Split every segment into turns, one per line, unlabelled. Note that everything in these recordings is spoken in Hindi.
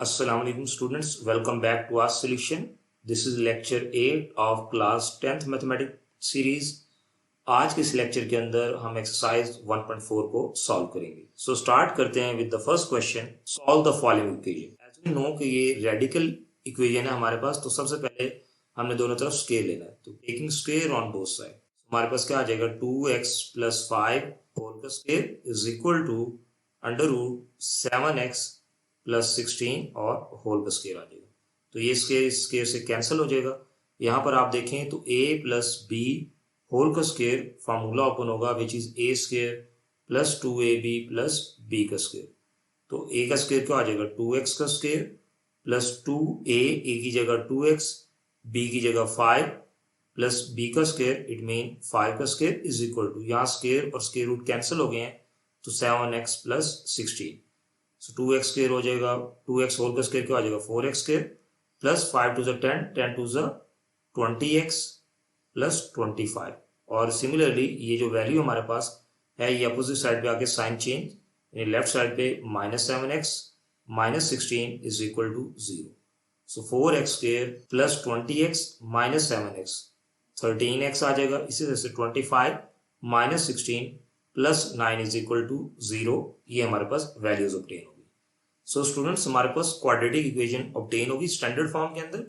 Assalamu alaikum students, welcome back to our solution. This is lecture 8 of class 10th mathematics series. आज के इस लेक्चर के अंदर हम एक्सरसाइज 1.4 को सॉल्व करेंगे. सो स्टार्ट करते हैं with the first question. Solve the following equation. As we know कि ये रेडिकल इक्वेशन है हमारे पास, तो सबसे पहले हमने दोनों तरफ स्क्वायर लेना है. तो taking square on both side, हमारे पास क्या आ जाएगा 2x + 5 होल का square is equal to √7x + 16 और होल का स्क्वायर आ जाएगा. तो ये स्क्वायर से कैंसिल हो जाएगा. यहाँ पर आप देखें तो a + b होल का स्क्वायर फार्मूला ओपन होगा which is a² + 2ab + b का स्क्वायर. तो a का स्क्वायर क्या आ जाएगा 2x का स्क्वायर प्लस 2a की जगह 2x, b की जगह 5 प्लस b का स्क्वायर इट मीन 5 का स्क्वायर इज इक्वल टू, यहाँ स्क्वायर और स्क्वायर रूट कैंसिल हो गए हैं तो 7x + 16. सो 2x स्क्वायर हो जाएगा, 2x होल का स्क्वायर क्या आ जाएगा 4x square plus 5 × 10, 10 × 20x plus 25. और सिमिलरली ये जो वैल्यू हमारे पास है ये अपोजिट साइड पे आके साइन चेंज, यानी लेफ्ट साइड पे -7x - 16 is equal to 0. So 4x square plus 20x - 7x 13x आ जाएगा. इसी तरह से 25 - 16 प्लस 9 इज इक्वल टू 0. ये हमारे पास वैल्यूज ऑब्टेन होगी. सो स्टूडेंट्स हमारे पास क्वाड्रेटिक इक्वेशन ऑब्टेन होगी स्टैंडर्ड फॉर्म के अंदर.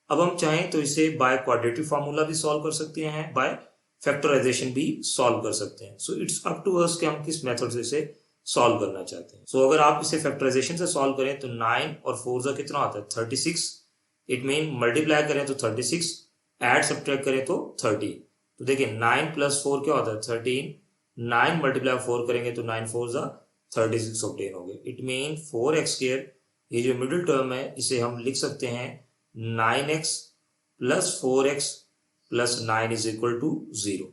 अब हम चाहें तो इसे बाय क्वाड्रेटिक फार्मूला भी सॉल्व कर सकते हैं, बाय फैक्टराइजेशन भी सॉल्व कर सकते हैं. So it's up to us कि हम किस मेथड से इसे सॉल्व करना चाहते हैं. सो अगर आप इसे फैक्टराइजेशन से सॉल्व करें तो 9 और 4 का कितना आता है 36. इट मीन मल्टीप्लाई करें तो 36, ऐड सब्ट्रैक्ट करें तो 30. तो देखिए 9 + 4 क्या होता है 13. 9 × 4 करेंगे तो 9 × 4 = 36 ऑब्टेन हो गए. इट मीन 4x स्क्वायर, ये जो मिडिल टर्म है इसे हम लिख सकते हैं 9x + 4x + 9 is equal to 0.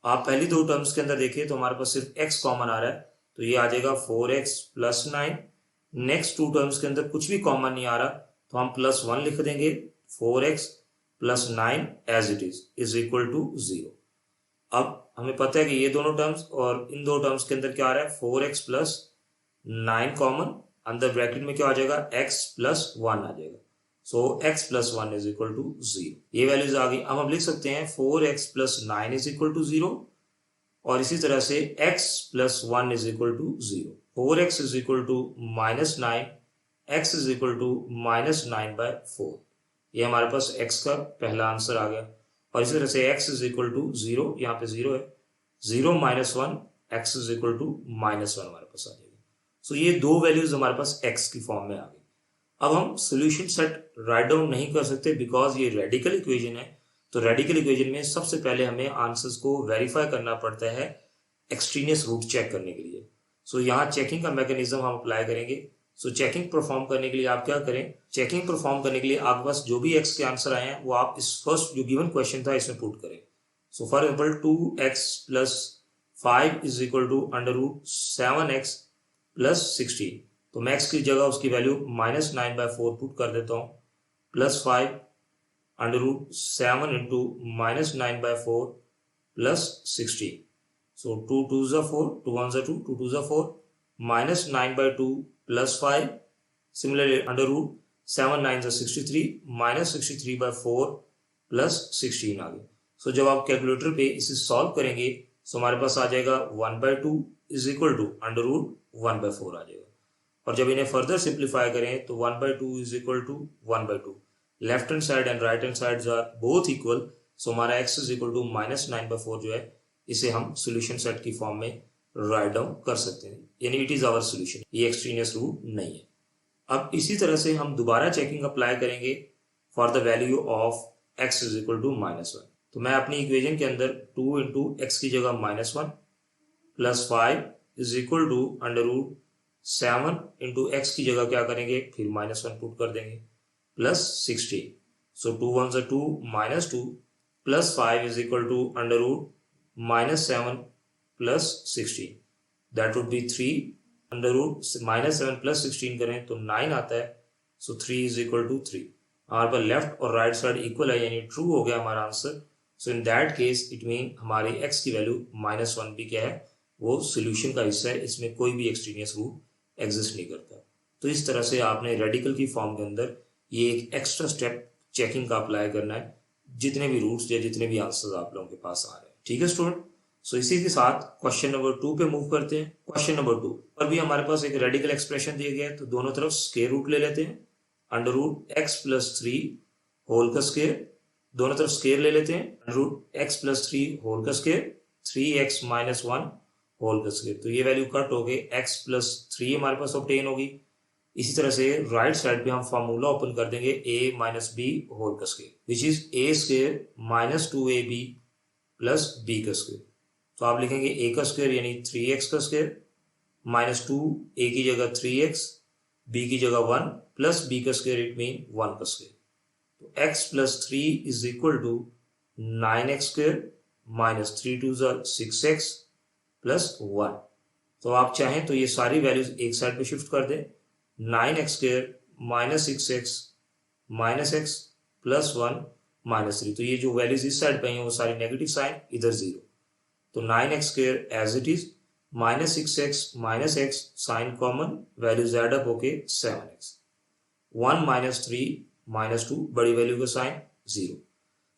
आप पहली दो टर्म्स के अंदर देखिए तो हमारे पास सिर्फ x कॉमन आ रहा है, तो ये आ जाएगा 4x + 9. नेक्स्ट टू टर्म्स के अंदर कुछ भी कॉमन नहीं आ रहा तो हम +1 लिख देंगे. 4x + 9 as it is equal to 0. अब हमें पता है कि ये दोनों टर्म्स और इन दो टर्म्स के अंदर क्या आ रहा है 4x + 9 कॉमन, अंदर ब्रैकेट में क्या आ जाएगा x + 1 आ जाएगा. So x + 1 is equal to 0. ये वैल्यूज आ गई. अब हम लिख सकते हैं 4x + 9 इज इक्वल टू 0 और इसी तरह से x + 1 is equal to 0. 4x is equal to -9, x is equal to -9/4. ये हमारे पास x का पहला आंसर आ गया. और इसी तरह से x इज इक्वल टू 0, यहाँ पे 0 है, 0 - 1 x इज इक्वल टू -1 हमारे पास आ जाएगा. सो ये दो वैल्यूज हमारे पास x की फॉर्म में आ गई. अब हम सोल्यूशन सेट राइट डाउन नहीं कर सकते बिकॉज ये रेडिकल इक्वेशन है. तो रेडिकल इक्वेशन में सबसे पहले हमें आंसर्स को वेरीफाई करना पड़ता है एक्सट्रीनियस रूट चेक करने के लिए. सो यहाँ चेकिंग का मैकेनिज्म हम अप्लाई करेंगे. सो चेकिंग परफॉर्म करने के लिए आप क्या करें, चेकिंग परफॉर्म करने के लिए आपके पास जो भी x के आंसर आए हैं वो आप इस फर्स्ट जो गिवन क्वेश्चन था इसमें पुट करें. So for example 2x + 5 is equal to √7x + 16. तो मैं x की जगह उसकी वैल्यू -9/4 पुट कर देता हूँ, +5 √7 × -9/4 + 16. सो 2 × 2 = 4, 2 × 1 = 2, 2 × 2 = 4, -9/2 + 5. Similarly, √7 × 9 = 63, -63/4 + 16 आ गए. सो जब आप कैलकुलेटर पे इसे सॉल्व करेंगे तो हमारे पास आ जाएगा 1/2 इज इक्वल टू √1/4 आ जाएगा. और जब इन्हें फर्दर सिंप्लीफाई करें तो 1/2 is equal to 1/2. Left hand side and right hand side are both equal. So हमारा x इज इक्वल टू -9/4 जो है इसे हम सोल्यूशन सेट की फॉर्म में राइट डाउन कर सकते हैं, यानी इट इज आवर सोल्यूशन. ये एक्सट्रीनियस रूट नहीं है. अब इसी तरह से हम दोबारा चेकिंग अप्लाई करेंगे for the value of x is equal to -1. तो मैं अपनी इक्वेशन के अंदर 2 × x की जगह -1 + 5 इज इक्वल टू √7 × x की जगह क्या करेंगे फिर -1 पुट कर देंगे plus 16. So 2 × 1 = 2, -2 + 5 is equal to √7 + 16. That would be 3. √7 + 16 करें तो 9 आता है. So 3 is equal to 3. हमारे पास लेफ्ट और राइट साइड इक्वल है यानी ट्रू हो गया हमारा answer. So in that case it mean हमारी x की वैल्यू -1 भी क्या है वो सोल्यूशन का हिस्सा है, इसमें कोई भी एक्सट्रीनियस रूट एग्जिस्ट नहीं करता. तो इस तरह से आपने रेडिकल की फॉर्म के अंदर ये एक एक्स्ट्रा स्टेप चेकिंग का अप्लाई करना है जितने भी रूट्स या जितने भी आंसर्स आप लोगों के पास आ रहे हैं। ठीक है स्टूडेंट, सो इसी के साथ क्वेश्चन नंबर 2 पे मूव करते हैं। क्वेश्चन नंबर 2 पर भी हमारे पास एक रेडिकल एक्सप्रेशन दिया गया है, तो दोनों तरफ स्क्वायर रूट ले लेते हैं। Under root x plus 3 whole का स्क्वायर, दोनों तरफ स्क्वायर ले लेते हैं। Under root x plus 3 whole का स्क्वायर, 3x माइनस 1 होल का स्क्वायर। तो ये वैल्यू कट हो गई, x प्लस 3 हमारे पास ऑब्टेन होगी। इसी तरह से राइट साइड पे हम फार्मूला ओपन कर देंगे a माइनस बी होल का square, which is a square minus 2ab plus b का स्क्वायर। तो आप लिखेंगे a का स्क्वायर यानी 3x का स्क्वायर माइनस 2, a की जगह 3x, b की जगह 1 प्लस b का स्क्वायर, इट मीन 1 का स्क्वायर। तो x plus 3 is equal to 9x square minus 3 2 6x plus 1। तो आप चाहें तो ये सारी वैल्यूज एक साइड पे शिफ्ट कर दें। 9x square minus 6x minus x plus 1 minus 3। तो ये जो वैल्यूज इस साइड पे हैं वो सारी नेगेटिव साइन, इधर 0। तो 9x square as it is minus 6x minus x sign common, values add up होके 7x। 1 माइनस 3 माइनस 2 बड़ी वैल्यू का साइन 0।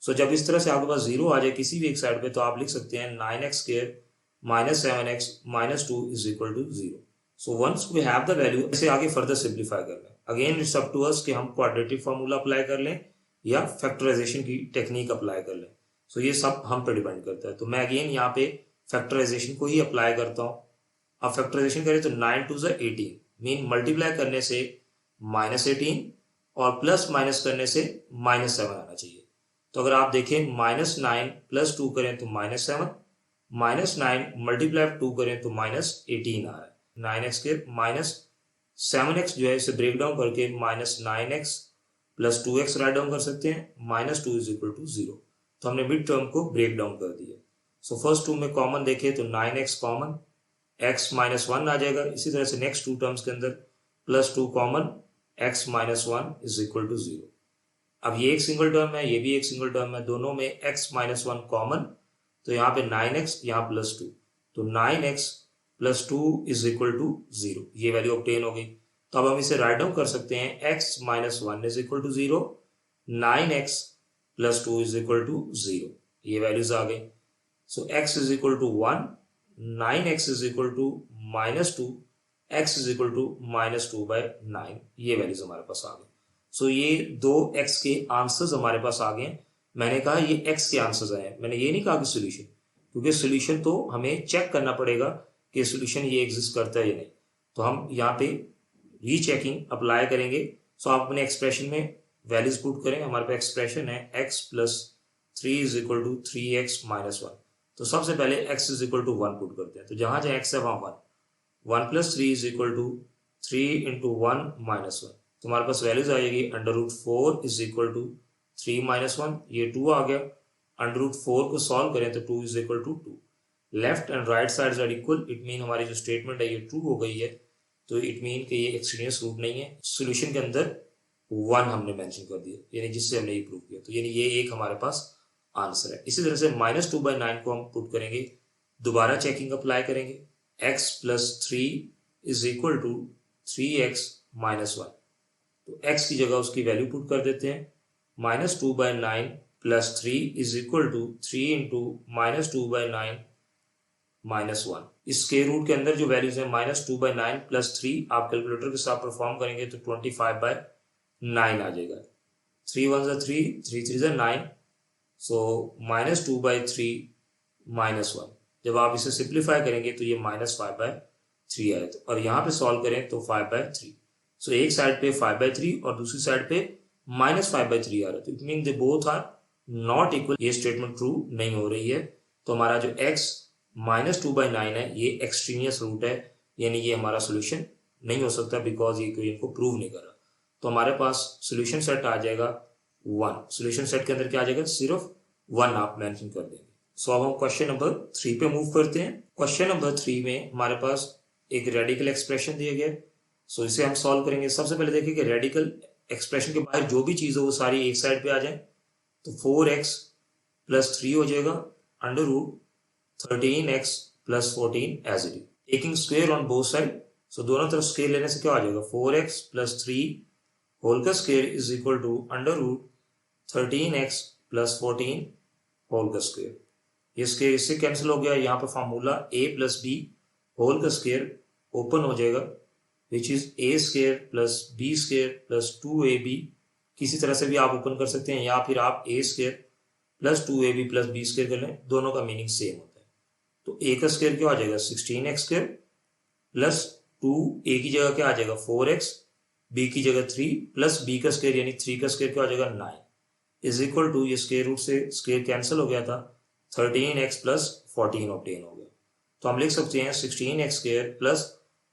सो जब इस तरह से आपके पास 0 आ जाए किसी भी एक साइड पे तो आप लिख सकते हैं 9x square minus 7x minus 2 is equal to 0। So once we have the value, इसे आगे फर्दर सिंप्लीफाई करना है। Again it's up to us कि हम क्वाड्रेटिक फार्मूला अप्लाई कर लें या फैक्टराइजेशन की टेक्निक अप्लाई कर लें। सो ये सब हम पे डिपेंड करता है। तो मैं अगेन यहाँ पे फैक्टराइजेशन को ही अप्लाई करता हूँ। अब फैक्टराइजेशन करें तो 9 2 18 मीन मल्टीप्लाई करने से माइनस 18 और प्लस माइनस करने से माइनस 7 आना चाहिए। तो अगर आप देखें माइनस 9 प्लस 2 करें तो माइनस 7, माइनस 9 मल्टीप्लाई 2 करें तो माइनस 18 आ रहा है। 9x स्क्वायर माइनस 7x जो है इसे ब्रेक डाउन करके minus 9x plus 2x right down कर सकते हैं। Minus 2 is equal to 0। तो हमने मिड टर्म को ब्रेक डाउन कर दिया। सो फर्स्ट टू में कॉमन देखें तो 9x कॉमन, x माइनस 1 आ जाएगा। इसी तरह से नेक्स्ट टू टर्म्स के अंदर plus 2 common, x minus 1 is equal to 0। अब ये एक सिंगल टर्म है, ये भी एक सिंगल टर्म है, दोनों में x माइनस 1 कॉमन, तो यहाँ पे 9x, यहाँ प्लस 2, तो 9x plus 2 is equal to 0। ये वैल्यू ऑब्टेन हो गई। तो अब हम इसे राइट डाउन कर सकते हैं, x minus 1 is equal to 0, 9x plus 2 is equal to 0। ये वैल्यूज आ गई। So x is equal to 1, 9x is equal to minus 2, x is equal to minus 2 by 9। ये वैल्यूज हमारे पास आ गई। सो ये दो x के आंसर्स हमारे पास आ गए। मैंने कहा ये x के आंसर्स आए, मैंने ये नहीं कहा कि सोल्यूशन, क्योंकि सोल्यूशन तो हमें चेक करना पड़ेगा कि सोल्यूशन ये एग्जिस्ट करता है या नहीं। तो हम यहाँ पे रीचेकिंग अप्लाई करेंगे। सो आप अपने एक्सप्रेशन में वैल्यूज पुट करें। हमारे पास एक्सप्रेशन है x plus 3 is equal to 3x minus 1। तो सबसे पहले x is equal to 1 put करते हैं। तो जहां जहां x है वहां 1 plus 3 is equal to 3 into 1 minus 1। तो हमारे पास वैल्यूज आ जाएगी under root 4 is equal to 3 minus 1, ये 2 आ गया। अंडर रूट 4 को सॉल्व करें तो 2 is equal to 2। Left and right sides are equal, it mean हमारी जो स्टेटमेंट है ये ट्रू हो गई है। तो इट मीन कि ये एक्सट्रीनियस रूट नहीं है। सोल्यूशन के अंदर 1 हमने मेंशन कर दिया, यानी जिससे हमने ये प्रूव किया। तो यानी ये एक हमारे पास आंसर है। इसी तरह से माइनस 2 बाई 9 को हम पुट करेंगे, दोबारा चेकिंग अप्लाई करेंगे। x plus 3 is equal to 3x minus 1। तो x की जगह उसकी वैल्यू पुट कर देते हैं। Minus 2 by 9 plus 3 is equal to 3 into minus 2 by 9 minus 1। इसके रूट के अंदर जो वैल्यूज है माइनस 2 बाई 9 प्लस 3, आप कैलकुलेटर के साथ परफॉर्म करेंगे तो 25 बाई 9 आ जाएगा। 3 1 ज़ा 3, 3 3 ज़ा 9, सो माइनस 2 बाई 3 माइनस 1। जब आप इसे सिंप्लीफाई करेंगे तो ये माइनस 5 बाई 3 आए, और यहाँ पे सॉल्व करें तो 5 बाई 3। सो एक साइड पे 5 बाई 3 और दूसरी साइड पे माइनस 5 बाई 3 आ रहा है। तो it mean they both are not equal. ये स्टेटमेंट ट्रू नहीं हो रही है। तो हमारा जो x माइनस 2 बाई 9 है ये एक्सट्रीनियस रूट है, यानी ये हमारा सोल्यूशन नहीं हो सकता, बिकॉज ये कोई इनको प्रूव नहीं कर रहा। तो हमारे पास सोल्यूशन सेट आ जाएगा 1। सोल्यूशन सेट के अंदर क्या आ जाएगा, सिर्फ 1 आप मेंशन कर देंगे। सो अब हम क्वेश्चन नंबर 3 पे मूव करते हैं। क्वेश्चन नंबर 3 में हमारे पास एक रेडिकल एक्सप्रेशन दिया गया। सो इसे हम सॉल्व करेंगे। सबसे पहले देखिए कि रेडिकल एक्सप्रेशन के बाहर जो भी चीज हो वो सारी एक साइड पे आ जाए। तो 4x प्लस 3 हो जाएगा under root 13x plus 14 as it is, taking square on both side. So दोनों तरफ स्क्वायर लेने से क्या आ जाएगा 4x प्लस 3 होल का square is equal to under root 13x plus 14 whole का स्क्वायर। ये स्क्वायर इससे कैंसिल हो गया, यहाँ पर formula a plus b whole का स्क्वायर ओपन हो जाएगा which is a square plus b square plus 2ab। किसी तरह से भी आप ओपन कर सकते हैं, या फिर आप a square plus 2ab plus b square कर लें, दोनों का मीनिंग सेम होता है। तो a का स्क्वायर क्या आ जाएगा 16x स्क्वायर प्लस 2 a की जगह क्या आ जाएगा 4x, b की जगह 3 प्लस b का स्क्वायर यानी 3 का स्क्वायर क्या आ जाएगा 9 इज इक्वल टू, ये स्क्वायर रूट से स्क्वायर कैंसिल हो गया था, 13x प्लस 14 ऑब्टेन हो गया। तो हम लिख सकते हैं 16x स्क्वायर प्लस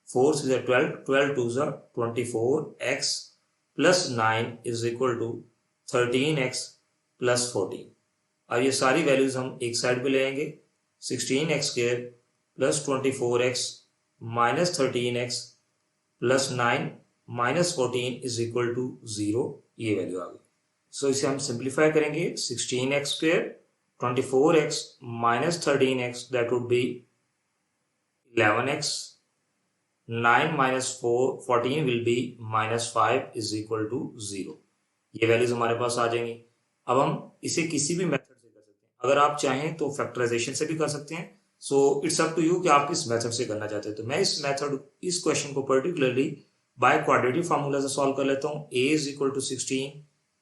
4 से 12, 12 to 24x plus 9 is equal to 13x plus 14। अब ये सारी वैल्यूज हम एक साइड पे ले आएंगे, 16x square plus 24x minus 13x plus 9 minus 14 is equal to 0, ये वैल्यू आ गई। सो इसे हम सिंप्लीफाई करेंगे, 16x square 24x minus 13x, that would be 11x, 9 minus 14 will be minus 5 is equal to 0। ये वैल्यूज हमारे पास आ जाएंगी। अब हम इसे किसी भी मेथड से कर सकते हैं, अगर आप चाहें तो फैक्टराइजेशन से भी कर सकते हैं। So it's up to you कि आप किस मेथड से करना चाहते हैं। तो मैं इस क्वेश्चन को पर्टिकुलरली बाय क्वाड्रेटिक फार्मूला से सॉल्व कर लेता हूँ। a is equal to 16,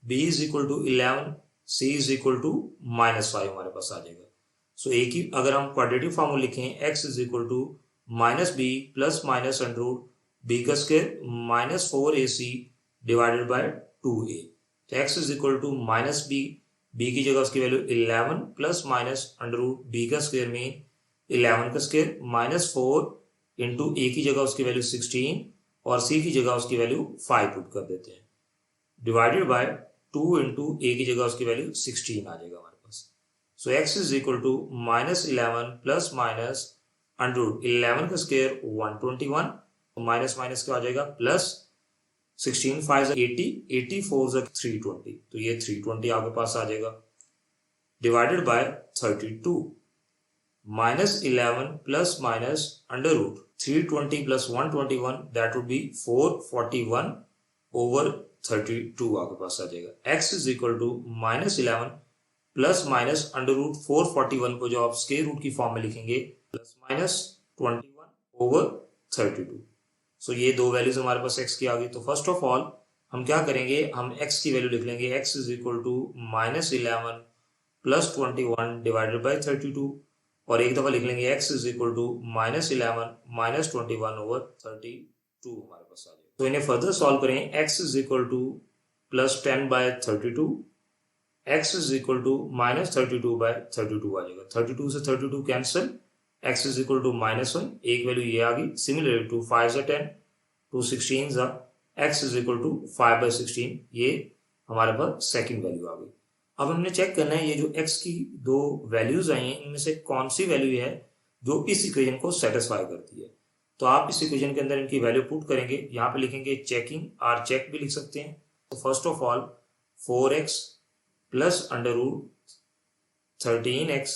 b is equal to 11, c is equal to -5 हमारे पास आ जाएगा। सो एक ही अगर हम क्वाड्रेटिक फार्मूला लिखें, x is equal to -b plus minus under root b का square minus 4ac divided by 2a। तो x is equal to -b की जगह उसकी value 11 plus minus under root b का स्क्वायर में 11 का स्क्वायर माइनस 4 इंटू a की जगह उसकी वैल्यू 16 और c की जगह उसकी वैल्यू 5 पुट कर देते हैं, डिवाइडेड बाय 2 इंटू a की जगह उसकी वैल्यू 16 आ जाएगा हमारे पास। So x is equal to -11 plus minus under root 11 का स्क्वायर 121, माइनस माइनस क्या आ जाएगा प्लस 16 5 80, 80 4 320, तो ये 320 आपके पास आ जाएगा, divided by 32 -11 plus minus under root 320 plus 121, that would be 441 over 32 आपके पास आ जाएगा। x is equal to -11 plus minus under root 441 को जो आप स्क्वायर रूट की फॉर्म में लिखेंगे प्लस माइनस 21 ओवर 32। सो ये दो वैल्यूज हमारे पास x की आ गई। तो फर्स्ट ऑफ ऑल हम क्या करेंगे, हम x की वैल्यू लिख लेंगे, x is equal to -11 plus 21 divided by 32, और एक दफा लिख लेंगे x is equal to -11 minus 21 over 32 हमारे पास आ जाएगा। तो इन्हें फर्दर सॉल्व करें, x is equal to plus 10 by 32, x is equal to minus 32 by 32 आ जाएगा, 32 से 32 cancel, x is equal to -1, एक वैल्यू ये आ गई। सिमिलरली टू 5 से 10, टू 16 जा, x is equal to 5 by 16, ये हमारे पास सेकंड वैल्यू आ गई। अब हमने चेक करना है ये जो x की दो वैल्यूज आई हैं इनमें से कौन सी वैल्यू है जो इस इक्वेशन को सेटिस्फाई करती है। तो आप इस इक्वेशन के अंदर इनकी वैल्यू पुट करेंगे, यहाँ पे लिखेंगे चेकिंग, आर चेक भी लिख सकते हैं। तो first of all 4x plus under root 13x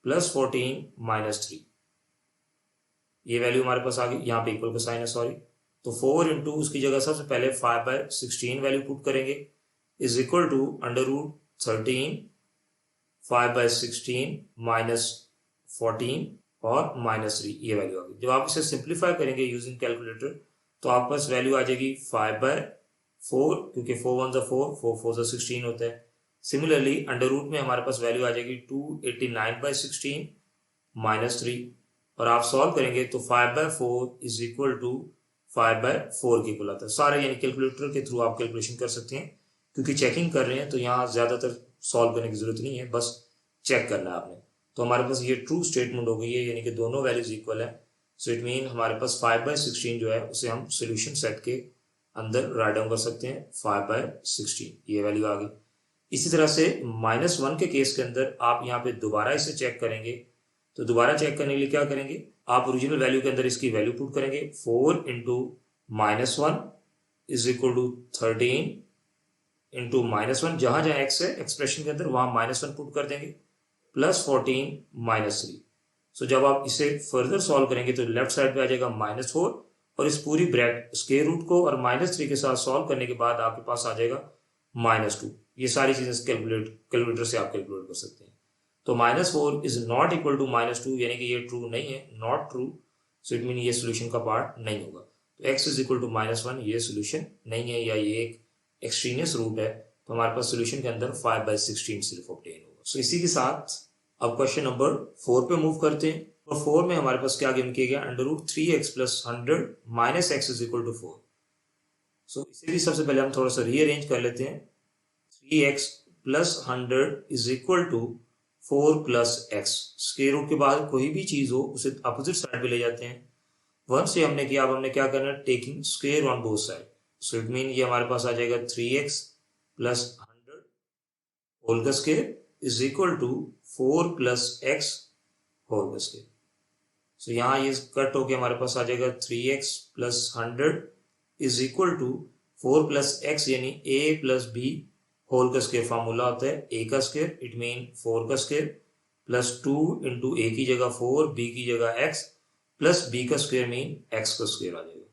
plus 14 minus 3, ये वैल्यू हमारे पास आ गई, यहाँ पे इक्वल का साइन है सॉरी। तो 4 इंटू उसकी जगह सबसे पहले 5 बाय 16 वैल्यू पुट करेंगे is equal to under root 13 5 by 16 minus 14 और माइनस 3, ये वैल्यू आ गई। जब आप इसे सिंप्लीफाई करेंगे यूजिंग कैलकुलेटर तो आपके पास वैल्यू आ जाएगी 5 बाय 4, क्योंकि 4 1 4, 4 4 16 होता है। सिमिलरली अंडर रूट में हमारे पास वैल्यू आ जाएगी 289 बाय 16 माइनस 3, और आप सॉल्व करेंगे तो 5 by 4 is equal to 5 by 4 के इक्वल आता है। सारे यानी कैलकुलेटर के थ्रू आप कैलकुलेशन कर सकते हैं, क्योंकि चेकिंग कर रहे हैं तो यहाँ ज्यादातर सॉल्व करने की जरूरत नहीं है, बस चेक करना है आपने। तो हमारे पास ये ट्रू स्टेटमेंट हो गई है, यानी कि दोनों वैल्यूज इक्वल है। सो इट मीन हमारे पास 5 बाय 16 जो है उसे हम सोल्यूशन सेट के अंदर राइट डाउन कर सकते हैं, 5 बाय 16, ये वैल्यू आ गई। इसी तरह से -1 के केस के अंदर आप यहाँ पे दोबारा इसे चेक करेंगे, तो दोबारा चेक करने के लिए क्या करेंगे, आप ओरिजिनल वैल्यू के अंदर इसकी वैल्यू पुट करेंगे, 4 into -1 is equal to 13 into -1, जहां जहां x है एक्सप्रेशन के अंदर वहां -1 पुट कर देंगे, प्लस 14 माइनस 3। सो जब आप इसे फर्दर सॉल्व करेंगे तो लेफ्ट साइड पे आ जाएगा -4 और इस पूरी ब्रैकेट स्क्वायर रूट को और -3 के साथ सॉल्व करने के बाद आपके पास आ जाएगा -2। ये सारी चीजें कैलकुलेटर से आप कैलकुलेट कर सकते हैं। तो -4 इज नॉट इक्वल टू -2, यानी कि ये ट्रू नहीं है, not true. So it mean ये सोल्यूशन का पार्ट नहीं होगा। तो x इज इक्वल टू -1 ये सोल्यूशन नहीं है, या ये एक एक्सट्रीनियस रूट है। तो हमारे पास सोल्यूशन के अंदर 5/16 सिर्फ ऑब्टेन होगा। सो इसी के साथ अब क्वेश्चन नंबर 4 पे मूव करते हैं। और 4 में हमारे पास क्या गिवन किया गया, √3x + 100 - x is equal to 4। सो इसे भी सबसे पहले हम थोड़ा सा रीअरेंज कर लेते हैं। 3x + 100 is equal to 4 + x। Square root के बाद कोई भी चीज हो उसे अपोजिट साइड पे ले जाते हैं। 1 से हमने किया, अब हमने क्या करना है, taking square on both side. So it mean ये हमारे पास आ जाएगा 3x + 100 होल का square is equal to 4 + x whole का स्क्वायर। सो यहाँ ये कट होके हमारे पास आ जाएगा 3x + 100 is equal to 4 + x, यानी a + b होल का स्क्वायर। फॉर्मूला होता है a का स्क्वायर, इट मीन 4 का स्क्वायर प्लस 2 इंटू a की जगह 4, b की जगह x प्लस b का स्क्वायर मीन x का स्क्वायर आ जाएगा।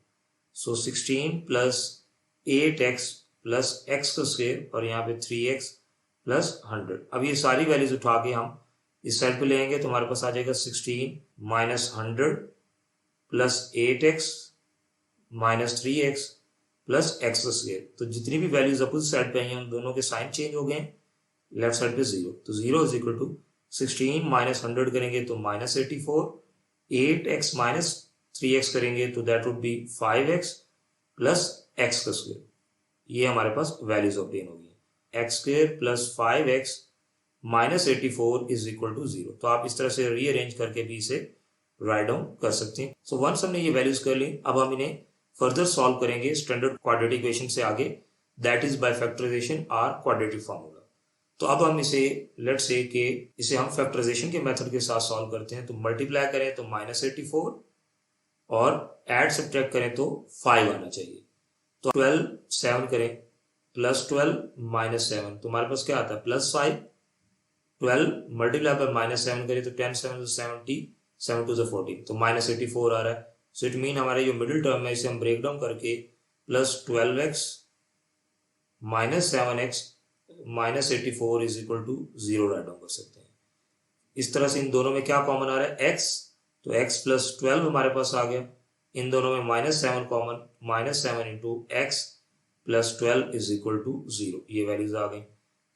सो 16 + 8x + x का स्क्वायर और यहाँ पे 3x + 100। अब ये सारी वैल्यूज उठा के हम इस साइड पे लेंगे तो हमारे पास आ जाएगा 16 - 100 + 8x - 3x + x का स्क्वायर। तो जितनी भी वैल्यूज अपोजिट साइड पे आई हैं उन दोनों के साइन चेंज हो गए, लेफ्ट साइड पे 0। तो 0 इज इक्वल टू 16 - 100 करेंगे तो -84, 8x - 3x करेंगे तो that would B 5x + x का स्क्वायर। ये हमारे पास वैल्यूज ऑब्टेन हो गई। x² + 5x - 84 is equal to 0। तो आप इस तरह से रीअरेंज करके भी इसे राइट डाउन कर सकते हैं। सो वंस हमने ये वैल्यूज कर ली, अब हम इन्हें फर्दर सॉल्व करेंगे स्टैंडर्ड क्वाड्रेटिक इक्वेशन से आगे, दैट इज बाय फैक्टराइजेशन और क्वाड्रेटिक फॉर्मूला। तो अब हम इसे लेट्स से कि इसे हम फैक्टराइजेशन के मेथड के साथ सॉल्व करते हैं। तो मल्टीप्लाई करें तो -84 और ऐड सब्ट्रैक्ट करें तो 5 आना चाहिए। तो 12 7 करें +12 - 7 तो हमारे पास क्या आता है +5। 12 मल्टीप्लाई पर -7 करें तो 10 7 70, 7 2 14, तो -84 आ रहा है। सो इट मीन हमारे जो मिडिल टर्म है इसे हम ब्रेक डाउन करके +12x - 7x -84 is equal to 0 right down कर सकते हैं। इस तरह से इन दोनों में क्या कॉमन आ रहा है x, तो x + 12 हमारे पास आ गया। इन दोनों में -7 common, -7 into x + 12 is equal to 0। ये वैल्यूज आ गई।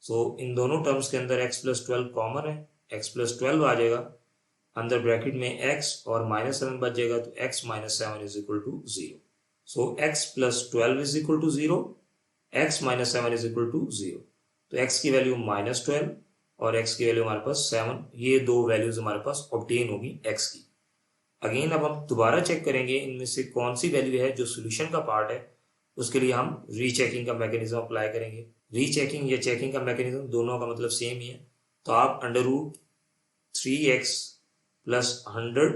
सो इन दोनों टर्म्स के अंदर x + 12 कॉमन है, x + 12 आ जाएगा, अंदर ब्रैकेट में x और -7 बच जाएगा तो x - 7 is equal to 0। So x + 12 is equal to 0, x - 7 is equal to 0। तो x की वैल्यू -12 और x की वैल्यू हमारे पास 7, ये दो वैल्यूज हमारे पास ऑब्टेन होगी x की। अगेन अब हम दोबारा चेक करेंगे इनमें से कौन सी वैल्यू है जो सोल्यूशन का पार्ट है। उसके लिए हम रीचेकिंग का मैकेनिज्म अप्लाई करेंगे। रीचेकिंग या चेकिंग का मैकेनिज्म दोनों का मतलब सेम ही है। तो आप √3x + 100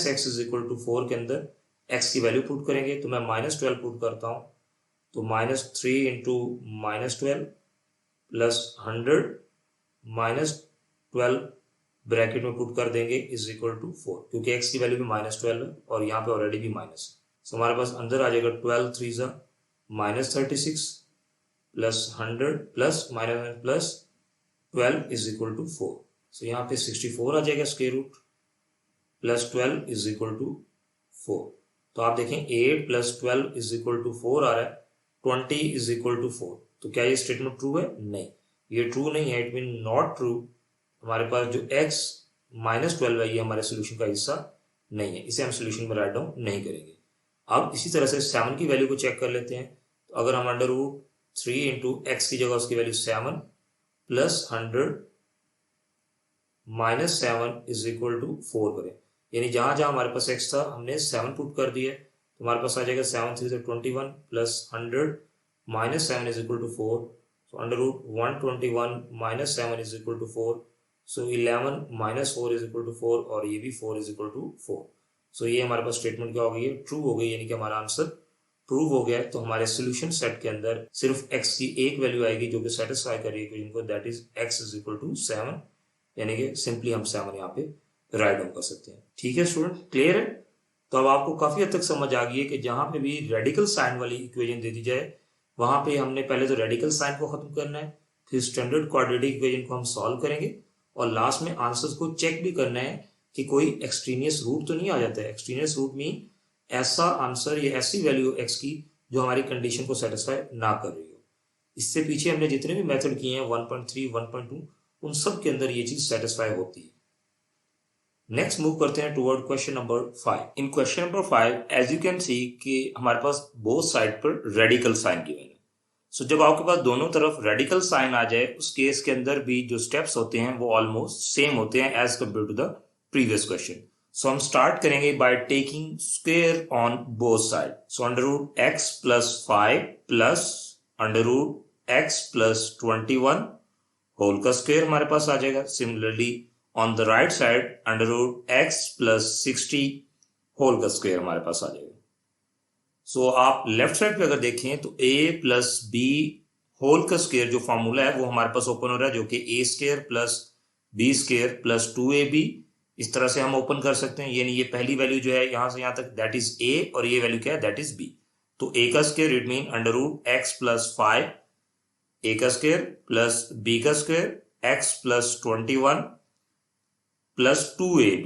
- x is equal to 4 के अंदर x की वैल्यू पुट करेंगे। तो मैं -12 पुट करता हूँ, तो -3 इंटू -12 + 100 -12 ब्रैकेट में पुट कर देंगे इज इक्वल टू 4, क्योंकि x की वैल्यू भी -12 है और यहाँ पे ऑलरेडी भी माइनस है। सो हमारे पास अंदर आ जाएगा 12 3 -36 + 100 + 12 इज इक्वल टू 4। सो यहाँ पे 64 आ जाएगा square root +12 is equal to 4। तो आप देखें 8 + 12 इज इक्वल टू 4 आ रहा है, 20 इज इक्वल टू 4। तो क्या ये स्टेटमेंट ट्रू है? नहीं, ये ट्रू नहीं है, इट मीन नॉट ट्रू। हमारे पास जो x -12 है ये हमारे सोल्यूशन का हिस्सा नहीं है, इसे हम सोल्यूशन में राइट डाउन नहीं करेंगे। अब इसी तरह से 7 की वैल्यू को चेक कर लेते हैं। तो अगर हम √3 इंटू x की जगह उसकी वैल्यू 7 + 100 -7 इज इक्वल टू 4 करें, यानी जहां जहां हमारे पास x था हमने 7 पुट कर दिया, तो हमारे पास आ जाएगा 7 3 21 + 100 -7 is equal to 4। So √121 - 7 is equal to 4। So 11 - 4 is equal to 4 और ये भी 4 इज इक्वल टू 4। सो ये हमारे पास स्टेटमेंट क्या हो गई है? ट्रू हो गई, यानी कि हमारा आंसर प्रूव हो गया है। तो हमारे सोल्यूशन सेट के अंदर सिर्फ x की एक वैल्यू आएगी जो कि सेटिस्फाई कर रही है इक्वेशन को, that is x is equal to 7, यानी कि सिंपली हम 7 यहाँ पे राइट डाउन कर सकते हैं। ठीक है स्टूडेंट, क्लियर है? तो अब आपको काफी हद तक समझ आ गई है कि जहां पे भी रेडिकल साइन वाली इक्वेशन दे दी जाए वहां पे हमने पहले तो रेडिकल साइन को खत्म करना है, फिर स्टैंडर्ड क्वाड्रेटिक इक्वेशन को हम सॉल्व करेंगे और लास्ट में आंसर्स को चेक भी करना है कि कोई एक्सट्रीनियस रूट तो नहीं आ जाता है। एक्सट्रीनियस रूट मीन ऐसा आंसर या ऐसी वैल्यू एक्स की जो हमारी कंडीशन को सेटिस्फाई ना कर रही हो। इससे पीछे हमने जितने भी मेथड किए हैं 1.3 1.2 उन सब के अंदर ये चीज सेटिस्फाई होती है। नेक्स्ट मूव करते हैं toward question number 5। In question number 5 as you can see कि हमारे पास बोथ साइड पर रेडिकल साइन गिवन है। सो जब आपके पास दोनों तरफ रेडिकल साइन आ जाए उस केस के अंदर भी जो स्टेप्स होते हैं वो ऑलमोस्ट सेम होते हैं as compare to the previous question. So हम स्टार्ट करेंगे by taking square on both side. So under root x plus 5 plus under root x plus 21 whole का स्क्वायर हमारे पास आ जाएगा। Similarly on the right side under root x plus 60 whole का स्क्वायर हमारे पास आ जाएगा। सो आप लेफ्ट साइड पे अगर देखें तो a प्लस बी होल का स्क्वायर जो फॉर्मूला है वो हमारे पास ओपन हो रहा है, जो कि a square plus b square plus 2ab इस तरह से हम ओपन कर सकते हैं। यानी ये पहली वैल्यू जो है यहां से यहां तक दैट इज a और ये वैल्यू क्या है दैट इज b। तो a का square it mean under root x plus 5 a का स्क्वायर प्लस b का square x plus 21 plus 2ab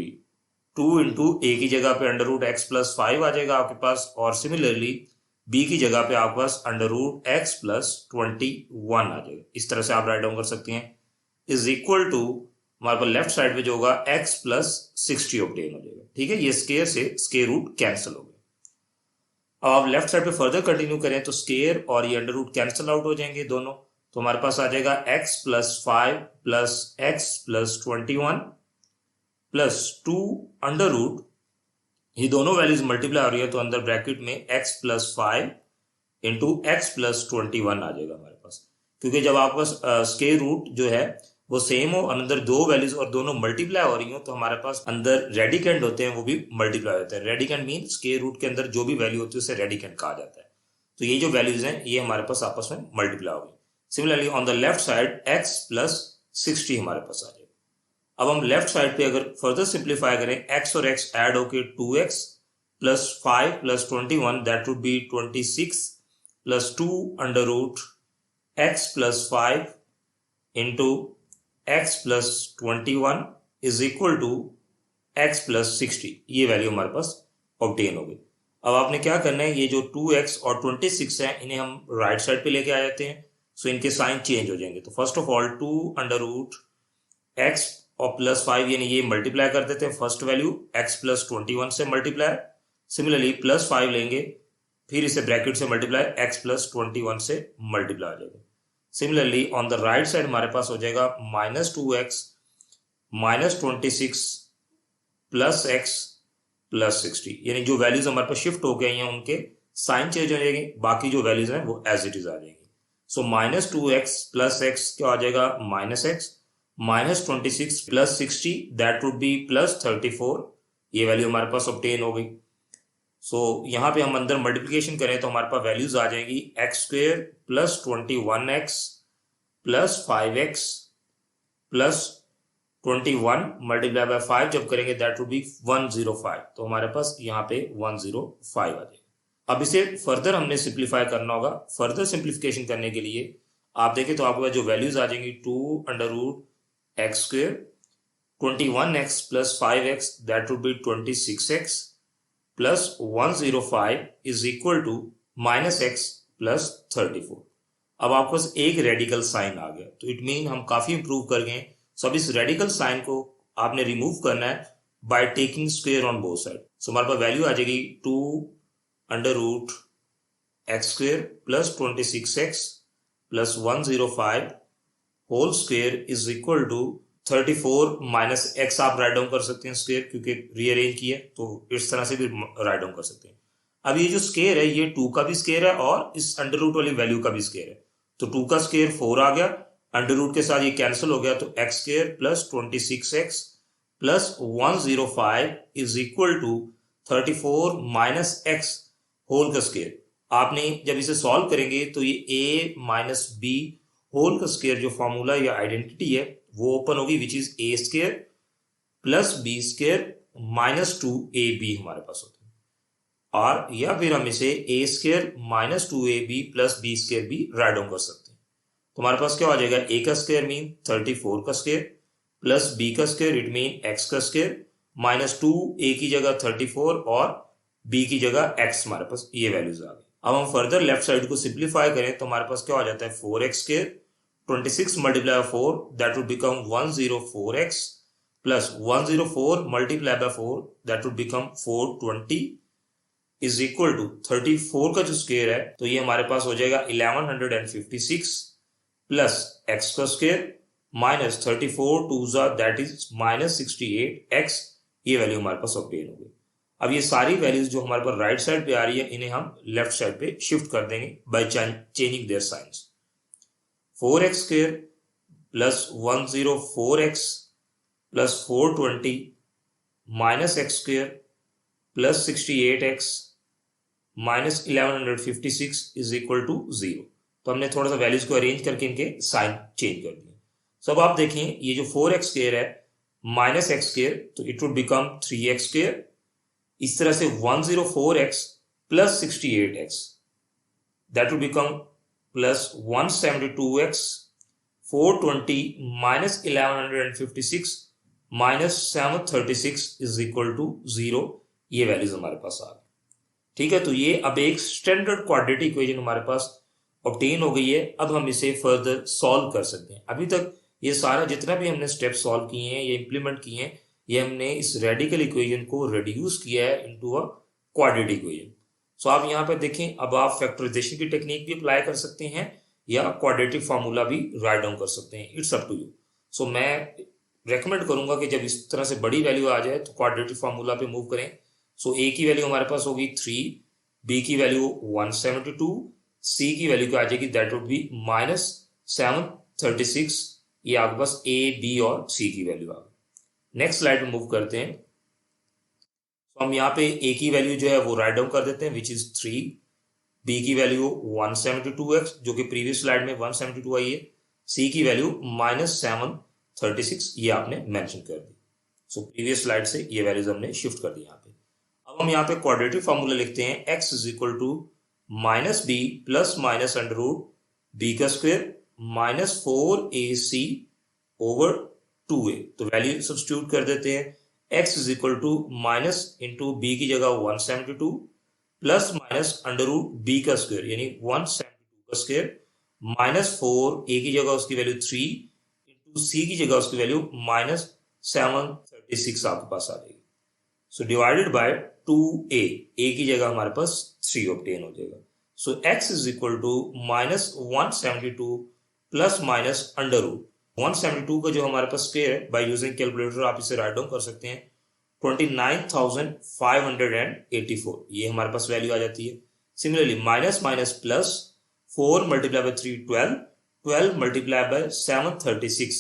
2 into a की जगह पे अंडर रूट एक्स प्लस 5 आ जाएगा आपके पास और सिमिलरली b की जगह पे आपके पास अंडर रूट एक्स प्लस 21 आ जाएगा। इस तरह से आप राइट डाउन कर सकते हैं इज इक्वल टू हमारे पास लेफ्ट साइड पे जो होगा x प्लस 60 ऑब्टेन हो जाएगा। ठीक है, ये स्केयर से स्केयर रूट कैंसिल हो गया। अब आप लेफ्ट साइड पे फर्दर कंटिन्यू करें तो स्केयर और ये अंडर रूट कैंसिल आउट हो जाएंगे दोनों। तो हमारे पास आ जाएगा x plus 5 plus x plus 21 plus 2 under root ये दोनों वैल्यूज मल्टीप्लाई हो रही है तो अंदर ब्रैकेट में x plus 5 into x plus 21 आ जाएगा हमारे पास। क्योंकि जब आपके पास स्क्वायर रूट जो है वो सेम हो और अंदर दो वैल्यूज और दोनों मल्टीप्लाई हो रही हो तो हमारे पास अंदर रेडिकेंड होते हैं वो भी मल्टीप्लाई होते हैं। रेडिकेंड मीन स्क्वायर रूट के अंदर जो भी वैल्यू होती है उसे रेडिकेंड कहा जाता है। तो ये जो वैल्यूज हैं ये हमारे पास आपस में मल्टीप्लाई हो गई। Similarly on the left side x plus 60 हमारे पास आ जाएगा। अब हम लेफ्ट साइड पे अगर फर्दर सिंप्लीफाई करें x और x ऐड होके 2x plus 5 plus 21 that would be 26 plus 2 under root x plus 5 into x plus 21 is equal to x plus 60। ये वैल्यू हमारे पास ऑब्टेन हो गई। अब आपने क्या करना है, ये जो 2x और 26 है इन्हें हम राइट साइड पे लेके आ जाते हैं। सो इनके साइन चेंज हो जाएंगे। तो first of all 2 under root x और प्लस 5 यानी ये मल्टीप्लाई कर देते हैं फर्स्ट वैल्यू x प्लस 21 से मल्टीप्लाई। सिमिलरली प्लस 5 लेंगे फिर इसे ब्रैकेट से मल्टीप्लाई x प्लस 21 से मल्टीप्लाई आ जाएगा। Similarly on the right side हमारे पास हो जाएगा minus 2x minus 26 plus x plus 60 यानी जो वैल्यूज हमारे पास शिफ्ट हो गए हैं उनके साइन चेंज हो जाएंगे, बाकी जो वैल्यूज हैं वो एज इट इज आ जाएंगी। So minus 2x plus x क्या आ जाएगा minus x minus 26 plus 60 that would B plus 34। ये वैल्यू हमारे पास ऑब्टेन हो गई। सो यहाँ पे हम अंदर मल्टीप्लिकेशन करें तो हमारे पास वैल्यूज आ जाएंगी x square plus 21x plus 5x plus 21 multiply by 5 जब करेंगे दैट वुड बी 105। तो हमारे पास यहाँ पे 105 आ जाएगा। अब इसे फर्दर हमने सिंप्लीफाई करना होगा। फर्दर सिंप्लीफिकेशन करने के लिए आप देखें तो आपके पास जो वैल्यूज आ जाएंगी 2 under root x square 21x plus 5x that would be 26x plus 105 is equal to minus x plus 34। अब आपके पास एक रेडिकल साइन आ गया तो इट मीन हम काफी इंप्रूव कर गए। सो अब इस रेडिकल साइन को आपने रिमूव करना है by taking square on both side. So हमारे पास वैल्यू आ जाएगी 2 under root x square plus 26x plus 105 whole square is equal to 34 minus x आप राइट डाउन कर सकते हैं स्क्वेयर क्योंकि रीअरेंज किया तो इस तरह से भी राइट डाउन कर सकते हैं। अब ये जो स्क्वेयर है ये 2 का भी स्क्वेयर है और इस अंडर रूट वाली वैल्यू का भी स्क्वेयर है। तो 2 का स्क्वेयर 4 आ गया, अंडर रूट के साथ ये कैंसिल हो गया तो x square plus 26x plus 105 is equal to 34 minus x whole का स्क्वेयर। आपने जब इसे सॉल्व करेंगे तो ये a माइनस बी होल का स्क्वायर जो फॉर्मूला या आइडेंटिटी है वो ओपन होगी which is a square plus b square minus 2ab हमारे पास होता है। और या फिर हम इसे a square minus 2ab plus b square भी राइट डाउन कर सकते हैं। तो हमारे पास क्या हो जाएगा, ए का स्क्वायर मीन 34 का स्क्वायर प्लस बी का स्क्वायर इट मीन एक्स का स्क्वायर माइनस 2 ए की जगह 34 और बी की जगह एक्स, हमारे पास ये वैल्यूज आ गई। अब हम फर्दर लेफ्ट साइड को सिंप्लीफाई करें तो हमारे पास क्या हो जाता है 4x square 26 multiply by 4 that would become 104x plus 104 multiply by 4 that would become 420 is equal to 34 का जो स्क्वायर है तो ये हमारे पास हो जाएगा 1156 प्लस एक्स का square minus 34 two that is minus 68 x, ये वैल्यू हमारे पास ऑब्टेन हो गई। अब ये सारी वैल्यूज जो हमारे पास राइट साइड पे आ रही है इन्हें हम लेफ्ट साइड पे शिफ्ट कर देंगे by changing their signs. 4x square plus 104x plus 420 minus x square plus 68x minus 1156 is equal to 0। तो हमने थोड़ा सा वैल्यूज को अरेंज करके इनके साइन चेंज कर दिए। सो अब आप देखें ये जो 4x स्क्वायर है माइनस एक्स स्क्वायर तो it would become 3x square, इस तरह से 104x plus 68x that would become plus 172x 420 minus 1156 minus 736 is equal to 0, ये वैल्यूज हमारे पास आ गई। ठीक है, तो ये अब एक स्टैंडर्ड क्वाड्रेटिक इक्वेशन हमारे पास ऑब्टेन हो गई है। अब हम इसे फर्दर सॉल्व कर सकते हैं। अभी तक ये सारा जितना भी हमने स्टेप सॉल्व किए हैं या इंप्लीमेंट किए हैं ये हमने इस रेडिकल इक्वेशन को रिड्यूस किया है इनटू अ क्वाड्रेटिक इक्वेशन। सो आप यहाँ पर देखें, अब आप फैक्टराइजेशन की टेक्निक भी अप्लाई कर सकते हैं या क्वाड्रेटिक फार्मूला भी राइट डाउन कर सकते हैं, इट्स अप टू यू। सो मैं रेकमेंड करूंगा कि जब इस तरह से बड़ी वैल्यू आ जाए तो क्वाड्रेटिक फार्मूला पे मूव करें। सो ए की वैल्यू हमारे पास होगी 3, बी की वैल्यू 172, सी की वैल्यू क्या आ जाएगी दैट वुड बी माइनस 736, ये आपके पास ए बी और सी की वैल्यू आ गई। नेक्स्ट स्लाइड में मूव करते हैं। तो हम यहाँ पे ए की वैल्यू जो है वो राइट डाउन कर देते हैं विच इज 3, बी की वैल्यू 172x जो कि प्रीवियस स्लाइड में 172 आई है, सी की वैल्यू माइनस 736 ये आपने मेंशन कर दी। सो प्रीवियस स्लाइड से ये वैल्यूज हमने शिफ्ट कर दी यहाँ पे। अब हम यहाँ पे क्वाड्रेटिक फार्मूला लिखते हैं x is equal to minus b plus minus under root b का square minus 4ac over 2a। तो वैल्यू सब्स्टिट्यूट कर देते हैं, x is equal to minus into b की जगह 172 plus minus under root b का स्क्वायर यानी 172 का स्क्वायर माइनस 4a की जगह उसकी वैल्यू 3 इंटू सी की जगह उसकी वैल्यू माइनस 736 आपके पास आ जाएगी। So divided by 2a, a की जगह हमारे पास 3 ऑब्टेन हो जाएगा। So x is equal to minus 172 plus minus under root 172 का जो हमारे पास स्क्वायर है बाय यूजिंग कैलकुलेटर आप इसे राइट डाउन कर सकते हैं 29,584, ये हमारे पास वैल्यू आ जाती है। Similarly minus minus plus 4 multiply by 3 12, 12 multiply by 736,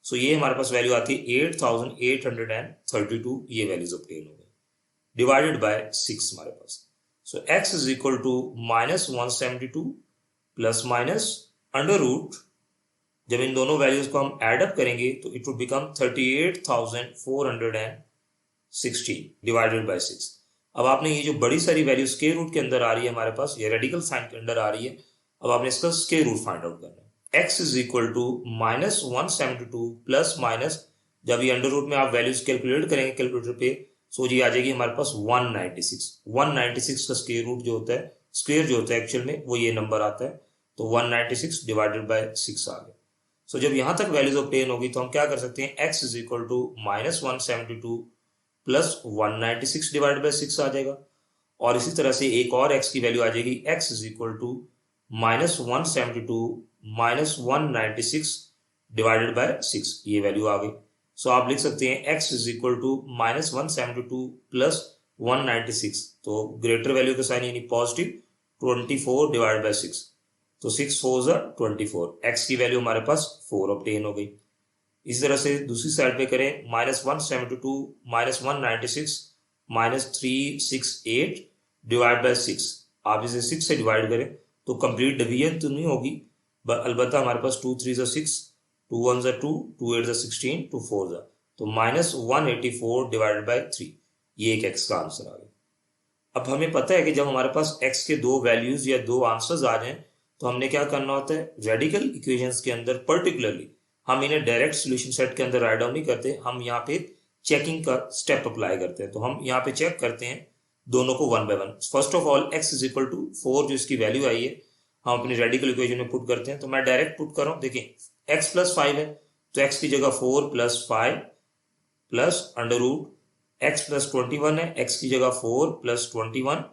सो ये हमारे पास वैल्यू आती है 8,832, ये वैल्यूज ऑब्टेन हो गई डिवाइडेड बाय 6 हमारे पास। So x is equal to minus 172 plus minus under root, जब इन दोनों वैल्यूज को हम एड अप करेंगे तो it would become 38,460 divided by 6। अब आपने ये जो बड़ी सारी वैल्यू स्क्वायर रूट के अंदर आ रही है हमारे पास, ये रेडिकल साइन के अंदर आ रही है, अब आपने इसका स्क्वायर रूट फाइंड आउट करना है। x is equal to minus 172 plus minus, जब ये अंडर रूट में आप वैल्यूज कैलकुलेट करेंगे कैलकुलेटर पे, सो जी आ जाएगी हमारे पास 196 का स्क्वायर रूट जो होता है, स्क्वायर जो होता है एक्चुअल में वो ये नंबर आता है, तो 196 डिवाइडेड बाय 6 आ गया। सो जब यहां तक वैल्यूज ऑब्टेन होगी तो हम क्या कर सकते हैं, x is equal to minus 172 plus 196 divided by 6 आ जाएगा। और इसी तरह से एक और x की वैल्यू आ जाएगी, x is equal to minus 172 minus 196 divided by 6, ये वैल्यू आ गई। सो आप लिख सकते हैं x is equal to minus 172 plus 196, तो ग्रेटर वैल्यू का साइन यानी पॉजिटिव 24 डिवाइड बाय 6, तो 6 4 24, x की वैल्यू हमारे पास 4 ऑब्टेन हो गई। इस तरह से दूसरी साइड पे करें, minus 172 minus 196 minus 368 divide by 6, आप इसे 6 से डिवाइड करें तो कंप्लीट डिवीजन तो नहीं होगी, अलबत्ता हमारे पास 2 3 6, 2 1 2, 2 8 16, 2 4 तो माइनस 184 डिवाइडेड बाय 3, ये एक x का आंसर आ गया। अब हमें पता है कि जब हमारे पास x के दो वैल्यूज या दो आंसर्स आ जाएं तो हमने क्या करना होता है, रेडिकल इक्वेशंस के अंदर पर्टिकुलरली हम इन्हें डायरेक्ट सॉल्यूशन सेट के अंदर राइट डाउन नहीं करते, हम यहाँ पे चेकिंग का स्टेप अप्लाई करते हैं। तो हम यहाँ पे चेक करते हैं दोनों को one by one. First of all x is equal to 4 जो इसकी वैल्यू आई है हम अपनी रेडिकल इक्वेशन में पुट करते हैं। तो मैं डायरेक्ट पुट कर रहा हूँ, देखिए x प्लस 5 है तो x की जगह 4 plus 5 plus under root x plus 21 है, x की जगह 4 प्लस 21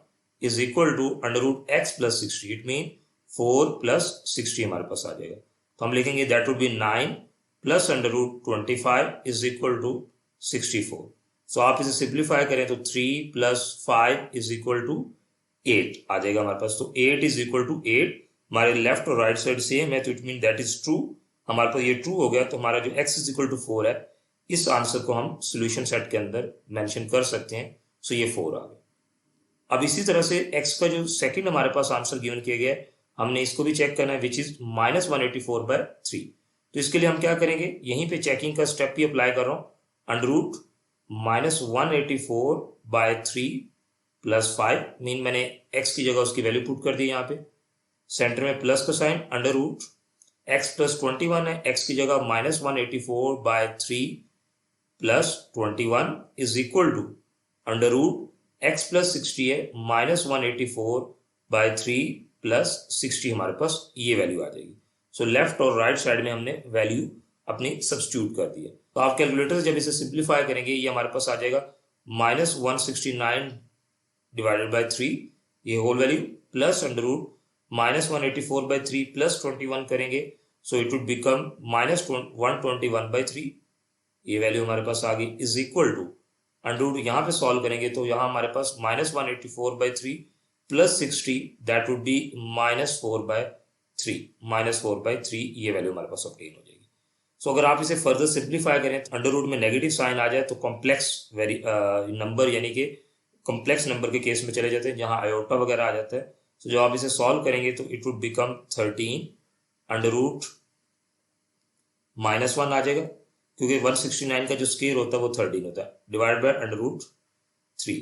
is equal to under root x plus 60। It mean 4 plus 60 हमारे पास आ जाएगा। तो हम लिखेंगे that would be 9 plus under root 25 is equal to 64। So आप इसे सिंप्लीफाई करें तो 3 प्लस 5 इज इक्वल टू 8 आ जाएगा हमारे पास। तो 8 इज इक्वल टू 8, हमारे लेफ्ट और राइट साइड सेम है तो it mean that is true. हमारे पास ये ट्रू हो गया तो हमारा जो x इज इक्वल टू 4 है इस आंसर को हम सॉल्यूशन सेट के अंदर मेंशन कर सकते हैं। सो ये 4 आ गया। अब इसी तरह से x का जो सेकंड हमारे पास आंसर गिवन किया गया है हमने इसको भी चेक करना है विच इज -184/3। तो इसके लिए हम क्या करेंगे, यहीं पे चेकिंग का स्टेप भी अप्लाई कर रहा हूं, अंडर रूट -184/3 प्लस 5 मीन मैंने x की जगह उसकी वैल्यू पुट कर दी यहाँ पे, सेंटर में प्लस का sign, under root x plus 21 है, x की जगह -184/3 plus 21 is equal to under root x plus 60 है -184/3 प्लस 60 हमारे पास ये वैल्यू आ जाएगी। सो लेफ्ट और राइट साइड में हमने वैल्यू अपनी सब्स्टिट्यूट कर दी है। तो आप कैलकुलेटर जब इसे सिंप्लीफाई करेंगे ये हमारे पास आ जाएगा -169/3 ये whole value plus under root -184/3 plus 21 करेंगे सो इट वुड बिकम -121/3 ये वैल्यू हमारे पास आ गई is equal to under root यहाँ पे सॉल्व करेंगे तो यहाँ हमारे पास -184/3 प्लस 60 दैट वुड बी -4/3 ये वैल्यू हमारे पास ऑब्टेन हो जाएगी। सो अगर आप इसे फर्दर सिंप्लीफाई करें तो अंडर रूट में नेगेटिव साइन आ जाए तो कॉम्प्लेक्स नंबर यानी कि कॉम्प्लेक्स नंबर के केस में चले जाते हैं जहां आयोटा वगैरह आ जाता है। तो जब आप इसे सॉल्व करेंगे तो it would become 13 under root -1 आ जाएगा क्योंकि 169 का जो स्क्वायर होता है वो 13 होता है, divide by under root 3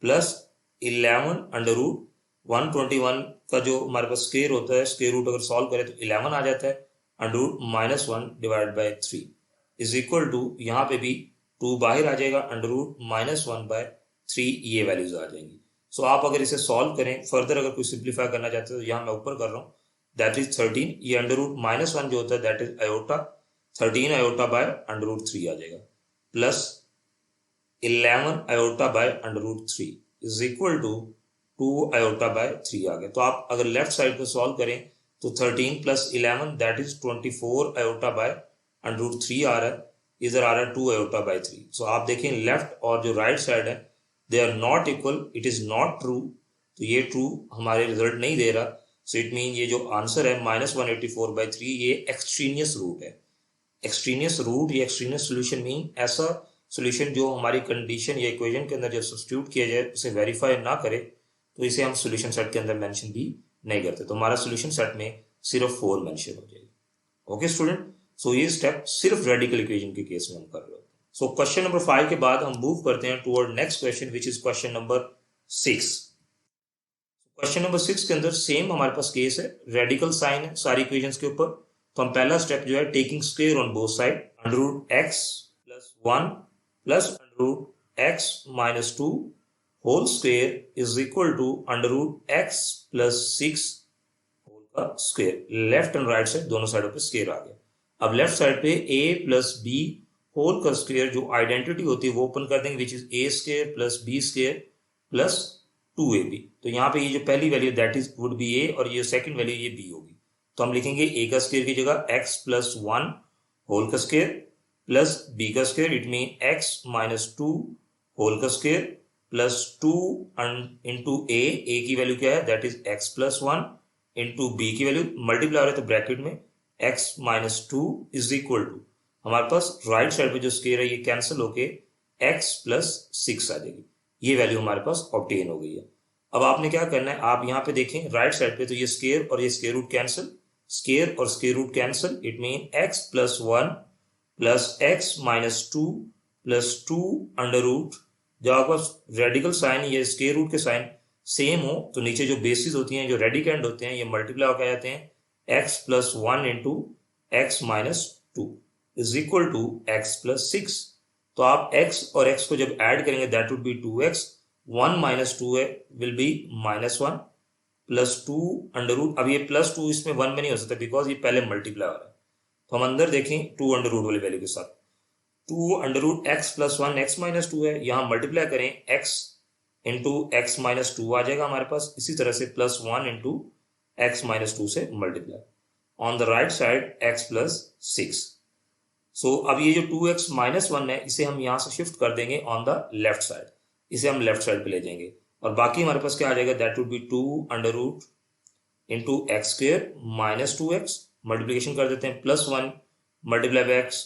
plus 11 under root 121 का जो हमारे पास स्क्वायर होता है, स्क्वायर रूट अगर सॉल्व करें तो 11 आ जाता है, under root -1 divide by 3 is equal to यहाँ पे भी 2 बाहर आ जाएगा, अंडर रूट -1/3 ये वैल्यूज आ जाएंगी। सो आप अगर इसे सॉल्व करें फर्दर अगर कोई सिंप्लीफाई करना चाहते हो तो यहाँ मैं ऊपर कर रहा हूँ दैट इज 13, ये अंडर रूट -1 जो होता है that is iota, 13 iota by under root 3 आ जाएगा plus 11 iota by under root 3 is equal to 2 iota by 3 आ गया। तो आप अगर लेफ्ट साइड को सॉल्व करें तो 13 plus 11 that is 24 iota by under root 3 आ रहा है, इधर आ रहा है 2 आयोटा बाय 3। सो आप देखें लेफ्ट और जो राइट साइड है they are not equal, it is not true, तो ये ट्रू हमारे रिजल्ट नहीं दे रहा। सो इट मीन ये जो आंसर है -184/3 ये एक्सट्रीनियस रूट है। एक्सट्रीनियस रूट या एक्सट्रीनियस सोल्यूशन मीन ऐसा सोल्यूशन जो हमारी कंडीशन या इक्वेशन के अंदर जब सब्स्टिट्यूट किया जाए उसे वेरीफाई ना करे तो इसे हम सोल्यूशन सेट के अंदर मेंशन भी नहीं करते। तो हमारा सोल्यूशन सेट में सिर्फ 4 मेंशन हो जाएगा। ओके स्टूडेंट, सो ये स्टेप सिर्फ रेडिकल इक्वेशन के केस में हम कर रहे होते हैं। सो क्वेश्चन नंबर 5 के बाद हम मूव करते हैं toward next question which is question number 6। Question number 6 के अंदर सेम हमारे पास केस है, रेडिकल साइन है सारी इक्वेशंस के ऊपर। तो हम पहला स्टेप जो है taking square on both side, under root x plus 1 plus under root x minus 2 whole square is equal to under root x plus 6 whole का square. Left and right side दोनों साइडों पे स्क्वायर आ गया। अब लेफ्ट साइड पे a प्लस b होल का स्क्वायर जो आइडेंटिटी होती है वो ओपन कर देंगे which is a square plus b square plus 2ab। तो यहाँ पे ये जो पहली value that is would be a और ये सेकंड वैल्यू ये b होगी। तो हम लिखेंगे a का स्क्वायर की जगह x प्लस 1 होल का स्क्वायर प्लस b का square, it mean x minus 2 whole का स्क्वायर प्लस 2 इंटू a की वैल्यू क्या है that is x plus 1 into b की वैल्यू मल्टीप्लाई हो रहा है तो ब्रैकेट में x minus 2 is equal to हमारे पास राइट साइड पे जो स्क्वायर है ये कैंसिल होके x प्लस 6 आ जाएगी। ये वैल्यू हमारे पास ऑब्टेन हो गई है। अब आपने क्या करना है, आप यहाँ पे देखें राइट साइड पे तो ये स्क्वायर और ये स्क्वायर रूट कैंसिल, स्क्वायर और square root cancel, it mean x plus 1 plus x minus 2 plus 2 under root, जब आपका रेडिकल साइन या स्क्वायर रूट के साइन सेम हो तो नीचे जो बेसिस होती हैं, जो रेडिकेंड होते हैं, ये मल्टीप्लाई होकर आ जाते हैं x plus 1 into x minus 2 is equal to x plus 6। तो आप x और x को जब ऐड करेंगे that would be 2x, 1 minus 2 will be -1 plus 2 under root. अब ये प्लस 2 इसमें 1 में नहीं हो सकता बिकॉज ये पहले मल्टीप्लाई हो रहा है। तो हम अंदर देखें 2 अंडर रूट वाली वैल्यू के साथ, 2 under root x plus 1 x minus 2 है, यहाँ मल्टीप्लाई करें x इंटू एक्स माइनस 2 आ जाएगा हमारे पास। इसी तरह से प्लस 1 इंटू एक्स माइनस 2 से multiply, on the right side x plus 6। सो अब ये जो 2x माइनस 1 है इसे हम यहाँ से शिफ्ट कर देंगे ऑन द लेफ्ट साइड, इसे हम लेफ्ट साइड पे ले जाएंगे और बाकी हमारे पास क्या आ जाएगा, that would be 2 under root into x square minus 2x, multiplication कर देते हैं, plus 1 multiply by x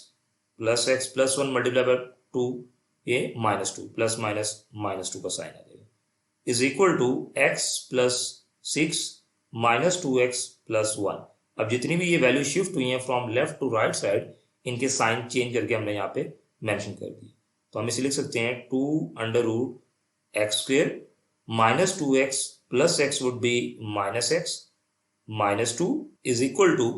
plus x plus 1 multiply by 2, ये -2 प्लस माइनस -2 का साइन आ जाएगा, is equal to x plus 6 minus 2x plus 1। अब जितनी भी ये वैल्यू शिफ्ट हुई हैं from left to right side, इनके साइन चेंज करके हमने यहाँ पे मेंशन कर दिए। तो हम इसे लिख सकते हैं 2 under root x square minus 2x plus x would be -x minus 2 is equal to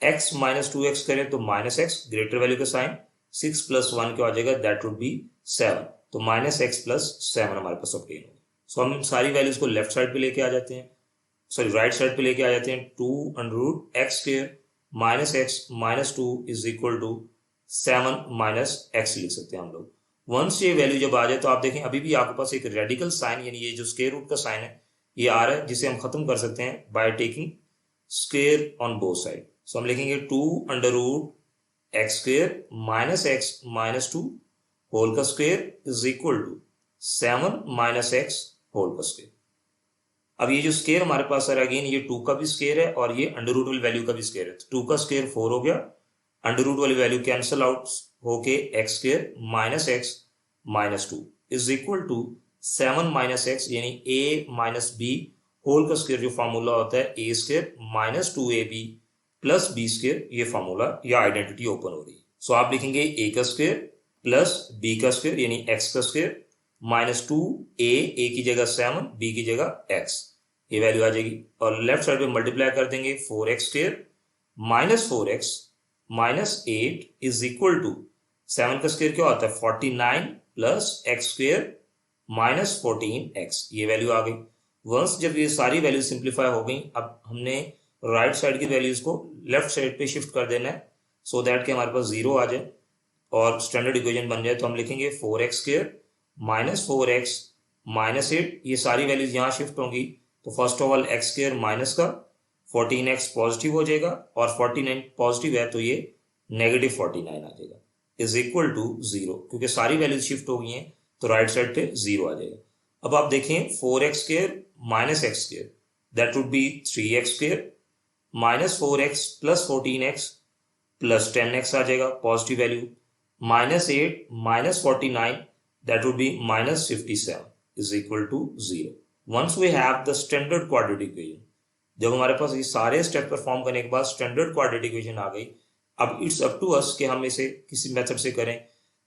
x minus 2x करें तो -x, ग्रेटर वैल्यू का साइन, 6 प्लस 1 क्या हो जाएगा, दैट वुड बी 7। तो -x प्लस 7 हमारे पास ऑब्टेन होगा। सो हम सारी वैल्यूज को लेफ्ट साइड पे लेके आ जाते हैं, सॉरी राइट साइड पे लेके आ जाते हैं। 2 under root x square minus x minus 2 is equal to 7 minus x लिख सकते हैं हम लोग। वंस ये वैल्यू जब आ जाए तो आप देखें अभी भी आपके पास एक रेडिकल साइन, यानी ये जो स्क्वायर रूट का साइन है ये आ रहा है, जिसे हम खत्म कर सकते हैं by taking square on both side. So हम लिखेंगे 2 under root x square minus x minus 2 whole का square is equal to 7 minus x whole का स्क्वेयर। अब ये जो स्क्वायर हमारे पास है अगेन ये 2 का भी स्क्वायर है और ये अंडर रूट वाली वैल्यू का भी स्क्वायर है। तो 2 का स्क्वायर 4 हो गया, अंडर रूट वाली वैल्यू कैंसिल आउट होके x square minus x minus 2 is equal to 7 minus x, यानी ए माइनस बी होल का स्क्वायर, जो फॉर्मूला होता है a square minus 2ab plus b square, ये फॉर्मूला या आइडेंटिटी ओपन हो रही है। सो आप लिखेंगे ए का स्क्वायर प्लस बी का स्क्वायर यानी एक्स का स्क्वायर माइनस 2a की जगह 7 बी की जगह x, ये वैल्यू आ जाएगी और लेफ्ट साइड पे मल्टीप्लाई कर देंगे 4x square minus 4x minus 8 is equal to 7 का स्क्वायर क्या होता है 49 plus x square minus 14x, ये वैल्यू आ गई। वंस जब ये सारी वैल्यू सिंप्लीफाई हो गई, अब हमने राइट साइड की वैल्यूज को लेफ्ट साइड पे शिफ्ट कर देना है सो दैट कि हमारे पास 0 आ जाए और स्टैंडर्ड इक्वेशन बन जाए। तो हम लिखेंगे 4x square minus 4x minus 8, ये सारी वैल्यूज यहाँ शिफ्ट होंगी। तो first of all x square minus का 14x पॉजिटिव हो जाएगा और 49 पॉजिटिव है तो ये नेगेटिव 49 आ जाएगा इज इक्वल टू 0, क्योंकि सारी वैल्यूज शिफ्ट हो गई हैं तो राइट साइड पे 0 आ जाएगा। अब आप देखें 4x square minus x square that would B 3x square minus 4x plus 14x plus 10x आ जाएगा positive value, minus 8 minus 49 that would be minus 57 is equal to 0. Once we have the standard quadratic equation, जब हमारे पास ये सारे स्टेप परफॉर्म करने के बाद स्टैंडर्ड क्वाड्रेटिक इक्वेशन आ गई, अब इट्स अप टू अस कि हम इसे किसी मेथड से करें,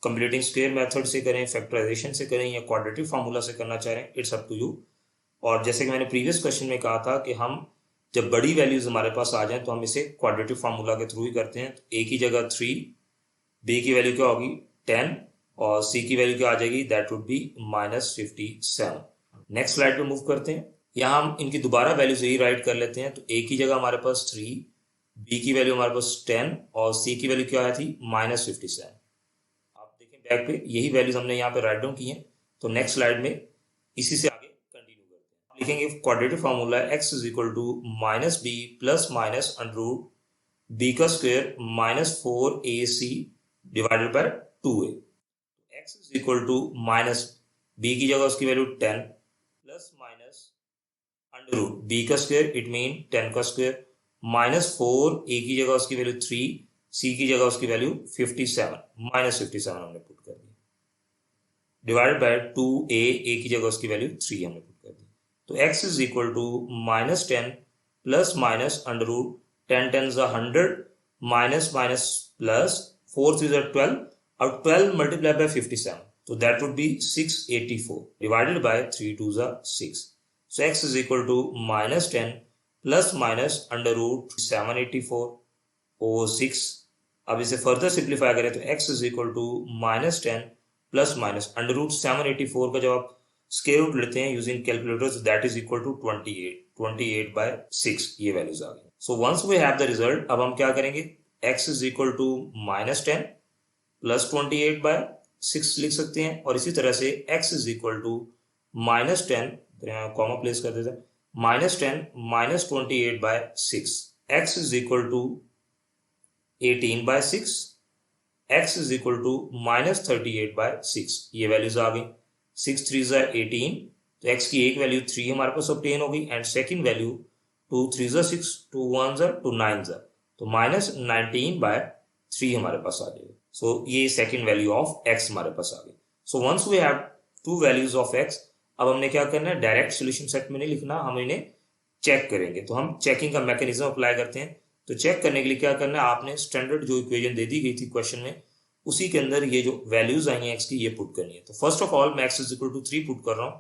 कंप्लीटिंग स्क्वायर मेथड से करें, फैक्टराइजेशन से करें या क्वाड्रेटिक फार्मूला से करना चाह रहे हैं, इट्स अप टू यू। और जैसे कि मैंने प्रीवियस क्वेश्चन में कहा था कि हम जब बड़ी वैल्यूज हमारे पास आ जाए तो हम इसे क्वाड्रेटिक फार्मूला के थ्रू ही करते हैं। तो ए की जगह 3, बी की वैल्यू क्या होगी 10 और सी की वैल्यू क्या आ जाएगी that would B -57। Next slide पे मूव करते हैं। यहाँ हम इनकी दोबारा वैल्यूज यही राइट कर लेते हैं। तो ए की जगह हमारे पास 3, बी की वैल्यू हमारे पास 10 और सी की वैल्यू क्या आई थी -57। आप देखें बैक पे यही वैल्यूज हमने यहाँ पे राइट डाउन की हैं। तो नेक्स्ट स्लाइड में इसी से आगे कंटिन्यू करते हैं। आप लिखेंगे quadratic formula x is equal to minus b plus minus under root b का square -4ac divided by 2a। x is equal to minus b की जगह उसकी value 10 plus minus under root b का स्क्वायर इट मीन 10 का स्क्वायर -4 a की जगह उसकी वैल्यू 3, c की जगह उसकी वैल्यू 57 -57 हमने पुट कर दी डिवाइडेड बाय 2a की जगह उसकी वैल्यू 3 हमने पुट कर दी। तो x is equal to -10 plus minus under root 10 10s are 100 minus minus plus 4 3s are 12 और 12 multiplied by 57 तो that would be 684 divided by 3 2s are 6। So x is equal to -10 plus minus under root 784 over 6। अब इसे फर्दर सिंप्लीफाई करें तो x is equal to -10 plus minus under root 784 का जब आप स्क्वायर रूट लेते हैं using calculator that is equal to 28 ये वैल्यूज आ गई। So once we have the result, अब हम क्या करेंगे, x is equal to -10 plus 28/6 लिख सकते हैं, और इसी तरह से x is equal to -10, comma place कर देते हैं, -10 minus 28/6, x is equal to 18/6, x is equal to -38/6। ये वैल्यूज आ गई। 6 3 ज़ा 18, तो x की एक वैल्यू 3 हमारे पास ऑब्टेन हो गई, एंड सेकंड वैल्यू 2 3 ज़ा 6, 2 1 ज़ा 2 9 ज़ा, तो -19/3 हमारे पास आ जाएगा। सो ये सेकंड वैल्यू ऑफ x हमारे पास आ गई। So once we have two values of x, अब हमने क्या करना है, डायरेक्ट सोल्यूशन सेट में नहीं लिखना, हम इन्हें चेक करेंगे। तो हम चेकिंग का मैकेनिज्म अप्लाई करते हैं। तो चेक करने के लिए क्या करना है, आपने स्टैंडर्ड जो इक्वेशन दे दी गई थी क्वेश्चन में, उसी के अंदर ये जो वैल्यूज आई हैं x की, ये पुट करनी है। तो फर्स्ट ऑफ ऑल मैं x is equal to 3 put कर रहा हूं,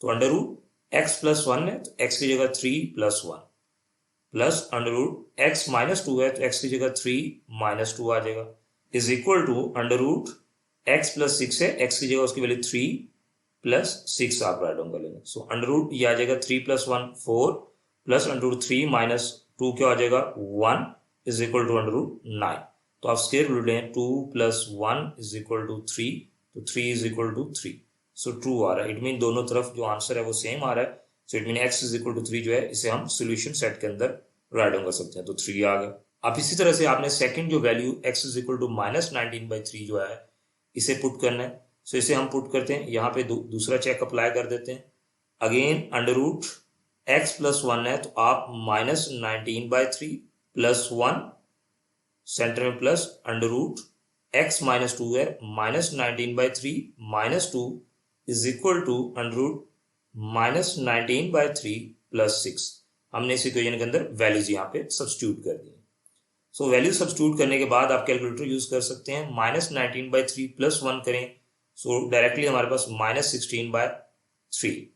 तो अंडर रूट x प्लस 1 है तो x की जगह 3 plus 1, plus under root x minus 2 है तो x की जगह 3 माइनस 2 आ जाएगा, is equal to under root x plus 6 है, x की जगह उसकी वैल्यू 3 प्लस 6 आप राइट डाउन कर लेंगे। सो अंडर रूट ये आ जाएगा 3 plus 1 4, plus under root 3 minus 2 क्या आ जाएगा 1, is equal to under root 9। तो आप स्क्वायर रूट लें, 2 प्लस 1 इज इक्वल टू 3, तो 3 is equal to 3, so true आ रहा है। इट मीन दोनों तरफ जो आंसर है वो सेम आ रहा है। So it mean x is equal to 3 जो है, इसे हम सोल्यूशन सेट के अंदर राइट डाउन कर सकते हैं, तो 3 आ गया। अब इसी तरह से आपने सेकंड जो value x is equal to -19/3 जो है, इसे पुट करना है। सो इसे हम पुट करते हैं, यहाँ पे दूसरा चेक अप्लाई कर देते हैं। Again under root x plus 1 है तो आप -19/3 प्लस 1, सेंटर में plus under root x minus 2 है, -19/3 minus 2 is equal to under root -19/3 plus 6। हमने इस इक्वेशन के अंदर वैल्यूज यहाँ पे सब्स्टिट्यूट कर दी। सो वैल्यू सब्स्टिट्यूट करने के बाद आप कैलकुलेटर यूज कर सकते हैं। -19/3 प्लस 1 करें, सो डायरेक्टली हमारे पास -16/3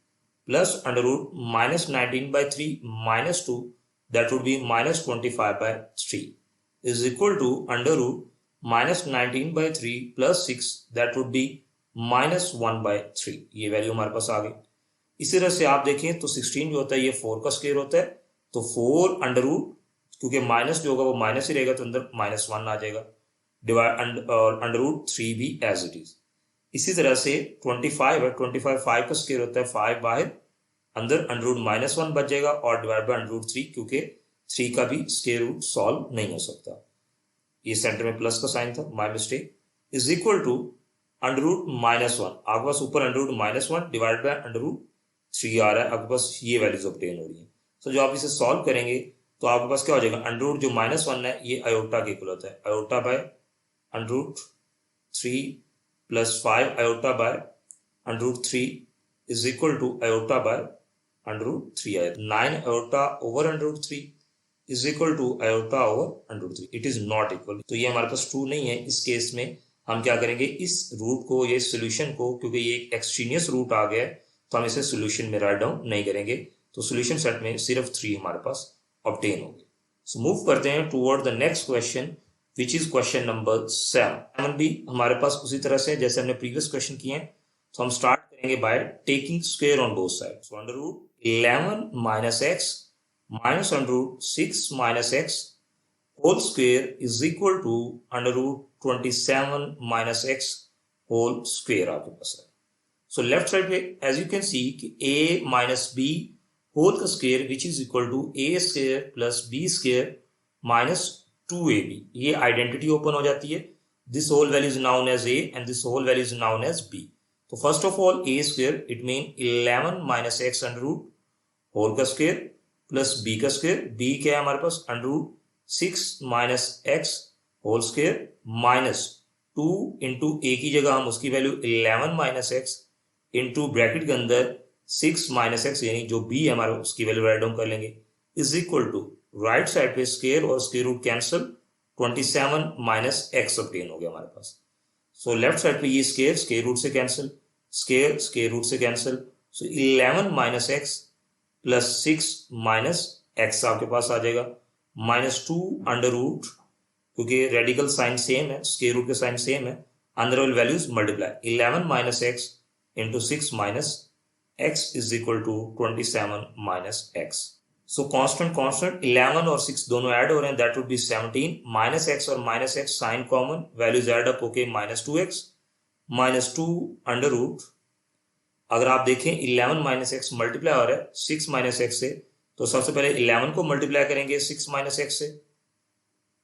plus under root -19/3 minus 2, that would be -25/3 is equal to under root -19/3 plus 6, that would be -1/3। ये वैल्यू हमारे पास आ गई। इसी तरह से आप देखें तो 16 जो होता है ये 4 का स्क्वायर होता है, तो 4 अंडर रूट, क्योंकि माइनस जो होगा वो माइनस ही रहेगा तो अंदर -1 आ जाएगा, डिवाइड और अंडर रूट 3 भी एज इट इज। इसी तरह से 25 है, 25 5 का स्क्वायर होता है, 5 बाहर, अंदर अंडर रूट -1 बच जाएगा, और डिवाइड बाय अंडर रूट 3, क्योंकि 3 का भी स्क्वायर रूट सॉल्व नहीं हो सकता। ये सेंटर में प्लस का साइन था, my mistake, is equal to under root -1, आपके पास ऊपर under root -1 divide by under root 3 आ रहा है, आपके पास ये वैल्यूज ऑब्टेन हो रही है। सो जो आप इसे सॉल्व करेंगे तो आपके पास क्या हो जाएगा, अंडर रूट जो -1 है ये आयोटा के इक्वल होता है, iota by under root 3 plus 5 iota by under root 3 is equal to iota by under root 3 आया, 9 iota over under root 3 is equal to iota over under root 3। It is not equal, तो ये हमारे पास ट्रू नहीं है। इस केस में हम क्या करेंगे, इस रूट को, ये सोल्यूशन को, क्योंकि ये एक एक्सट्रीनियस रूट आ गया है तो हम इसे सोल्यूशन में राइट डाउन नहीं करेंगे, तो सोल्यूशन सेट में सिर्फ 3 हमारे पास ऑब्टेन होंगे। सो मूव करते हैं toward the next question, which is question number 7 भी हमारे पास उसी तरह से जैसे हमने प्रीवियस क्वेश्चन किए हैं। तो हम स्टार्ट करेंगे by taking square on both side. So under root 11 minus x minus under root 6 minus x whole square is equal to under root 27 minus x whole square आपके पास है। So left side पे as you can see कि a minus b whole का square which is equal to a square plus b square minus 2ab, ये identity open हो जाती है। This whole value is known as a and this whole value is known as b। तो first of all a square it mean 11 minus x under root whole का square प्लस बी का स्क्वायर, बी क्या है हमारे पास under root 6 minus x whole square minus 2 into a की जगह हम उसकी value 11 minus x into bracket के अंदर 6 माइनस एक्स, यानी जो बी है हमारा उसकी वैल्यू राइट डाउन कर लेंगे, is equal to right side पे स्क्वायर और square root cancel, 27 minus x obtain हो गया हमारे पास। सो लेफ्ट साइड पे ये स्क्वायर रूट से कैंसिल, स्क्वायर रूट से cancel, so 11 minus x plus 6 minus x आपके पास आ जाएगा, -2 अंडर रूट, क्योंकि रेडिकल साइन सेम है, स्क्वायर रूट के साइन सेम है, अंदर वाली values multiply 11 minus x into 6 minus x is equal to 27 minus x. So constant constant 11 और 6 दोनों ऐड हो रहे हैं, that would be 17 minus x और minus x sign common, values add up होके -2x -2 अंडर रूट। अगर आप देखें 11 माइनस एक्स मल्टीप्लाई हो रहा है 6 माइनस एक्स से, तो सबसे पहले 11 को मल्टीप्लाई करेंगे 6 माइनस एक्स से,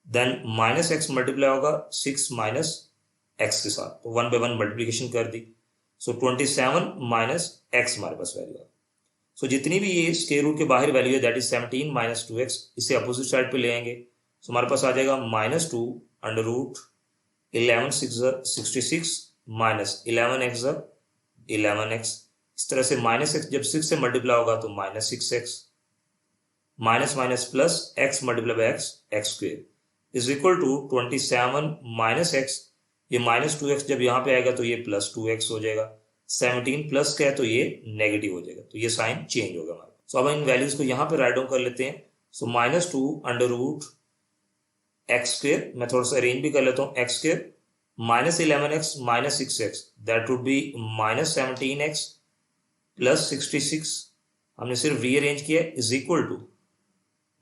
देन माइनस एक्स मल्टीप्लाई होगा 6 माइनस एक्स के साथ, तो 1 बाय 1 मल्टीप्लीकेशन कर दी। सो 27 माइनस एक्स हमारे पास वैल्यू है। सो जितनी भी ये स्क्वायर रूट के बाहर वैल्यू है दैट इज 17 माइनस 2x, इसे अपोजिट साइड पे ले आएंगे। सो हमारे पास आ जाएगा -2 under root 11 6 66 minus 11x 11x। इस तरह से माइनस एक्स जब 6 से मल्टीप्लाई होगा तो -6x minus minus plus x multiply by x square is equal to 27 minus x. ये -2x जब यहाँ पे आएगा तो ये +2x हो जाएगा, 17 प्लस का है तो ये नेगेटिव हो जाएगा, तो ये साइन चेंज होगा हमारा। सो अब इन वैल्यूज को यहाँ पे राइट डाउन कर लेते हैं। So -2 under root x square, मैं थोड़ा सा अरेंज भी कर लेता हूँ, x square -11x minus 6x that would be -17x plus 66, हमने सिर्फ रीअरेंज किया, is equal to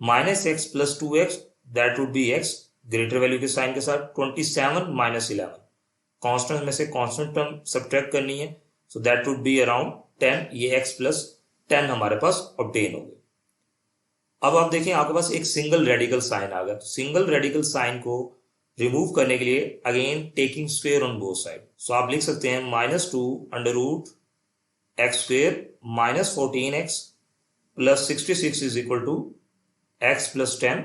-x plus 2x that would be x greater value के साइन के साथ 27 माइनस 11, कॉन्स्टेंट में से कॉन्स्टेंट टर्म सब्ट्रैक्ट करनी है, so that would be around 10, ये x प्लस 10 हमारे पास ऑब्टेन हो गए। अब आप देखें आपके पास एक सिंगल रेडिकल साइन आ गया, तो सिंगल रेडिकल साइन को रिमूव करने के लिए again taking square on both side, so आप लिख सकते हैं -2 under root x square -14x plus 66 is equal to x plus 10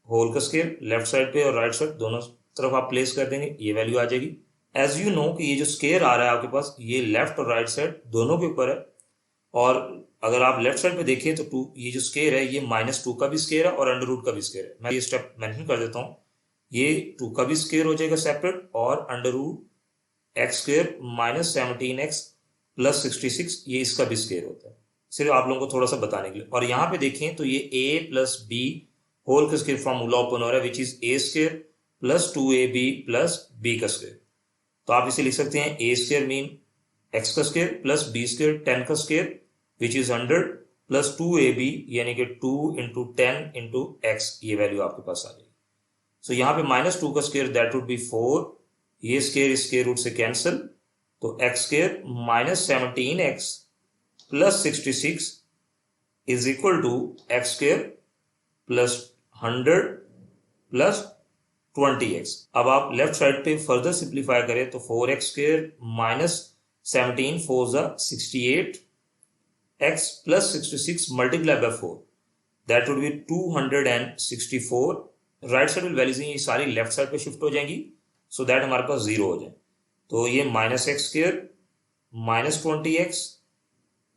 whole का स्क्वायर, लेफ्ट साइड पे और राइट साइड दोनों तरफ आप प्लेस कर देंगे, ये वैल्यू आ जाएगी। एज यू नो कि ये जो स्क्वायर आ रहा है आपके पास ये लेफ्ट और राइट साइड दोनों के ऊपर है, और अगर आप लेफ्ट साइड पे देखें तो 2, ये जो स्क्वायर है ये -2 का भी स्क्वायर है और अंडर रूट का भी स्क्वायर है। मैं ये स्टेप मेंशन कर देता हूँ, ये 2 का भी स्क्वायर हो जाएगा सेपरेट, और under root x square -17x plus 66 ये इसका भी स्क्वायर होता है, सिर्फ आप लोगों को थोड़ा सा बताने के लिए। और यहाँ पे देखें तो ये a प्लस बी होल का स्क्वायर फॉर्मूला ओपन हो रहा है which is a square plus 2ab plus b का स्क्वायर, तो आप इसे लिख सकते हैं a स्क्वायर मीन x का स्क्वायर प्लस b स्क्वायर 10 का square which is 100 plus 2ab यानी कि 2 इंटू 10 इंटू x, ये वैल्यू आपके पास आ जाएगी। सो यहाँ पे -2 का स्क्वायर दैट वुड बी 4, ये स्क्वायर इस स्क्वायर रूट से कैंसिल, तो x square -17x plus 66 is equal to x square plus 100 plus 20x। अब आप लेफ्ट साइड पे फर्दर सिंप्लीफाई करें तो 4x square minus 17 4 68 x plus 66 multiply by 4 that would be 264। Right side values ये सारी लेफ्ट साइड पे शिफ्ट हो जाएंगी, सो दैट हमारे पास 0 हो जाए, तो ये -x स्क्वायर -20x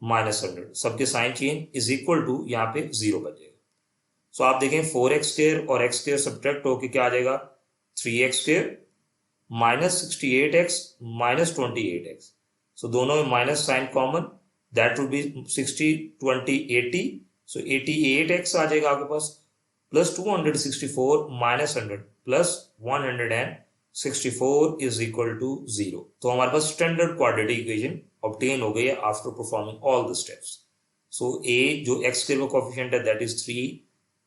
-100 सबके sign change is equal to यहाँ पे 0 बचेगा। सो आप देखें 4x स्क्वायर और x स्क्वायर सब्ट्रैक्ट होके क्या आ जाएगा, 3x square -68x -28x, so दोनों में minus sign common, that would be 60 20 80, सो 88x आ जाएगा आपके पास, plus 264 -100 plus 164 is equal to 0। तो हमारे पास स्टैंडर्ड क्वाड्रेटिक इक्वेशन ऑब्टेन हो गई है after performing all the steps. So a जो x स्क्वायर का कोएफिशिएंट है दैट इज 3,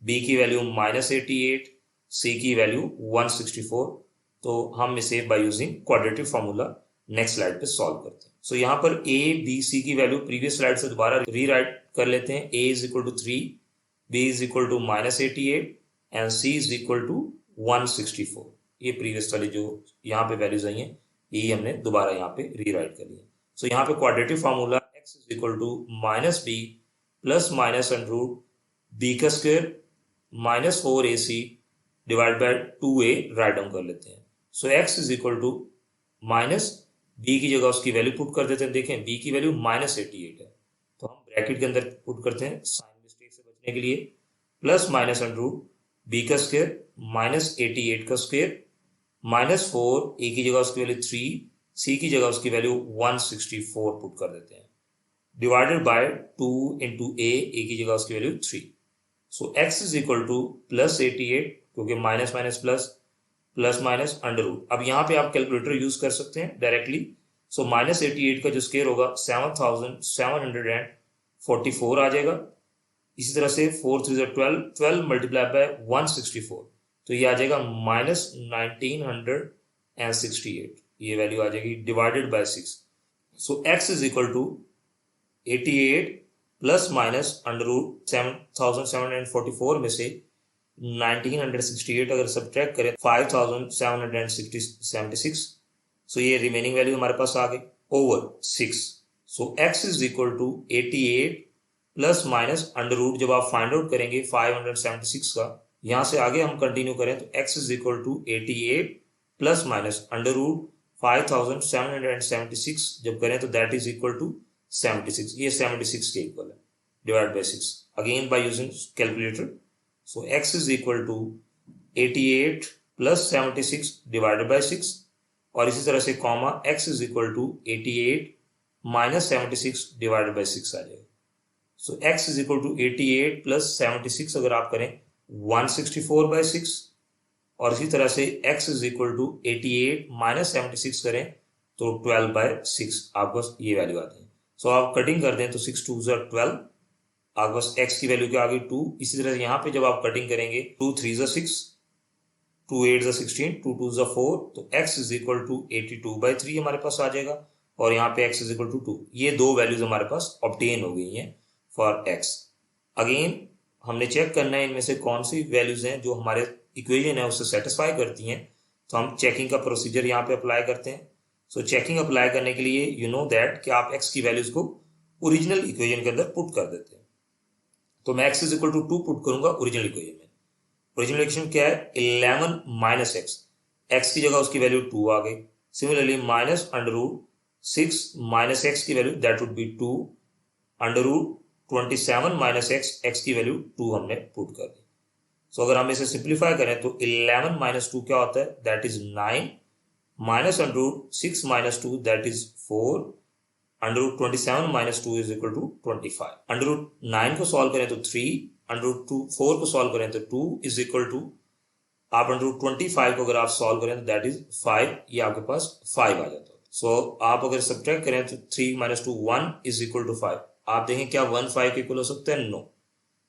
b की वैल्यू -88, c की वैल्यू 164, तो हम इसे by using quadratic formula next slide पे सॉल्व करते हैं। सो यहाँ पर a b c की वैल्यू प्रीवियस स्लाइड से दोबारा रीराइट कर लेते हैं, a is equal to 3, b is equal to -88 and c is equal to 164। ये प्रीवियस वाली जो यहाँ पे वैल्यूज आई हैं ये हमने दोबारा यहाँ पे रीराइट कर लिया। सो यहाँ पे quadratic formula x is equal to -b plus minus under root b का square -4ac divide by 2a write down कर लेते हैं। So x is equal to minus b की जगह उसकी वैल्यू पुट कर देते हैं, देखें b की वैल्यू -88 है, तो हम ब्रैकेट के अंदर पुट करते हैं साइन मिस्टेक से बचने के लिए, plus minus under root b का स्क्वायर -88 का स्क्वायर -4, a की जगह उसकी वैल्यू 3, c की जगह उसकी वैल्यू 164 पुट कर देते हैं, डिवाइडेड बाय 2 इंटू ए की जगह उसकी value 3। So x is equal to plus 88, क्योंकि minus minus plus, plus minus under root. अब यहाँ पे आप कैलकुलेटर यूज कर सकते हैं डायरेक्टली। सो माइनस 88 का जो स्क्वायर होगा 7744 आ जाएगा। इसी तरह से 4 3 12, 12 मल्टीप्लाई बाय 164, तो ये आ जाएगा माइनस 1968, ये वैल्यू आ जाएगी divided by 6। So x is equal to 88 plus minus under root 7744 में से 1968 अगर सब्ट्रैक्ट करें 5776, सो ये रिमेनिंग वैल्यू हमारे पास आ गई over 6। So x is equal to 88 plus minus under root, जब आप फाइंड आउट करेंगे 576 का, यहां से आगे हम कंटिन्यू करें तो x is equal to 88 plus minus under root 5776 जब करें तो दैट इज इक्वल टू 76, ये 76 के इक्वल है, divide by 6 again by using calculator. So x is equal to 88 plus 76 divided by 6, और इसी तरह से comma x is equal to 88 minus 76 divided by 6 आ जाएगा। So x is equal to 88 plus 76 अगर आप करें 164 बाय 6, और इसी तरह से x is equal to 88 minus 76 करें तो 12 बाय 6, आपको ये वैल्यू आती है। सो आप कटिंग कर दें तो 6 2 12, आपके पास x की वैल्यू क्या आ गई 2। इसी तरह से यहाँ पे जब आप कटिंग करेंगे 2 3 6, 2 8 16, 2 2 4, तो x is equal to 82 by 3 हमारे पास आ जाएगा, और यहाँ पे x इज इक्वल टू 2। ये दो वैल्यूज हमारे पास ऑब्टेन हो गई हैं फॉर x। अगेन हमने चेक करना है इनमें से कौन सी वैल्यूज हैं जो हमारे इक्वेशन है उससे सेटिस्फाई करती हैं, तो हम चेकिंग का प्रोसीजर यहाँ पे अप्लाई करते हैं। सो चेकिंग अप्लाई करने के लिए यू नो दैट कि आप x की वैल्यूज को ओरिजिनल इक्वेशन के अंदर पुट कर देते हैं। तो मैं x is equal to 2 put करूंगा ओरिजिनल इक्वेशन में। ओरिजिनल इक्वेशन क्या है 11 माइनस x की जगह उसकी वैल्यू 2 आ गई। Similarly minus under root 6 minus x की value that would be 2, under root 27 minus x की वैल्यू 2 हमने पुट कर दी। सो अगर हम इसे सिंप्लीफाई करें तो 11 माइनस 2 क्या होता है that is 9, minus under root 6 minus 2 that is 4, under root 27 minus 2 is equal to 25। Under root 9 को सॉल्व करें तो 3, अंडर रूट 4 को सॉल्व करें तो 2 इज इक्वल टू, आप अंडर रूट 25 को अगर आप सॉल्व करें तो दैट इज 5, ये आपके पास 5 आ जाता है। सो आप अगर सब्ट्रैक्ट करें तो 3 माइनस 2 1 इज इक्वल टू 5। आप देखें क्या 1 5 के इक्वल हो सकता है, no.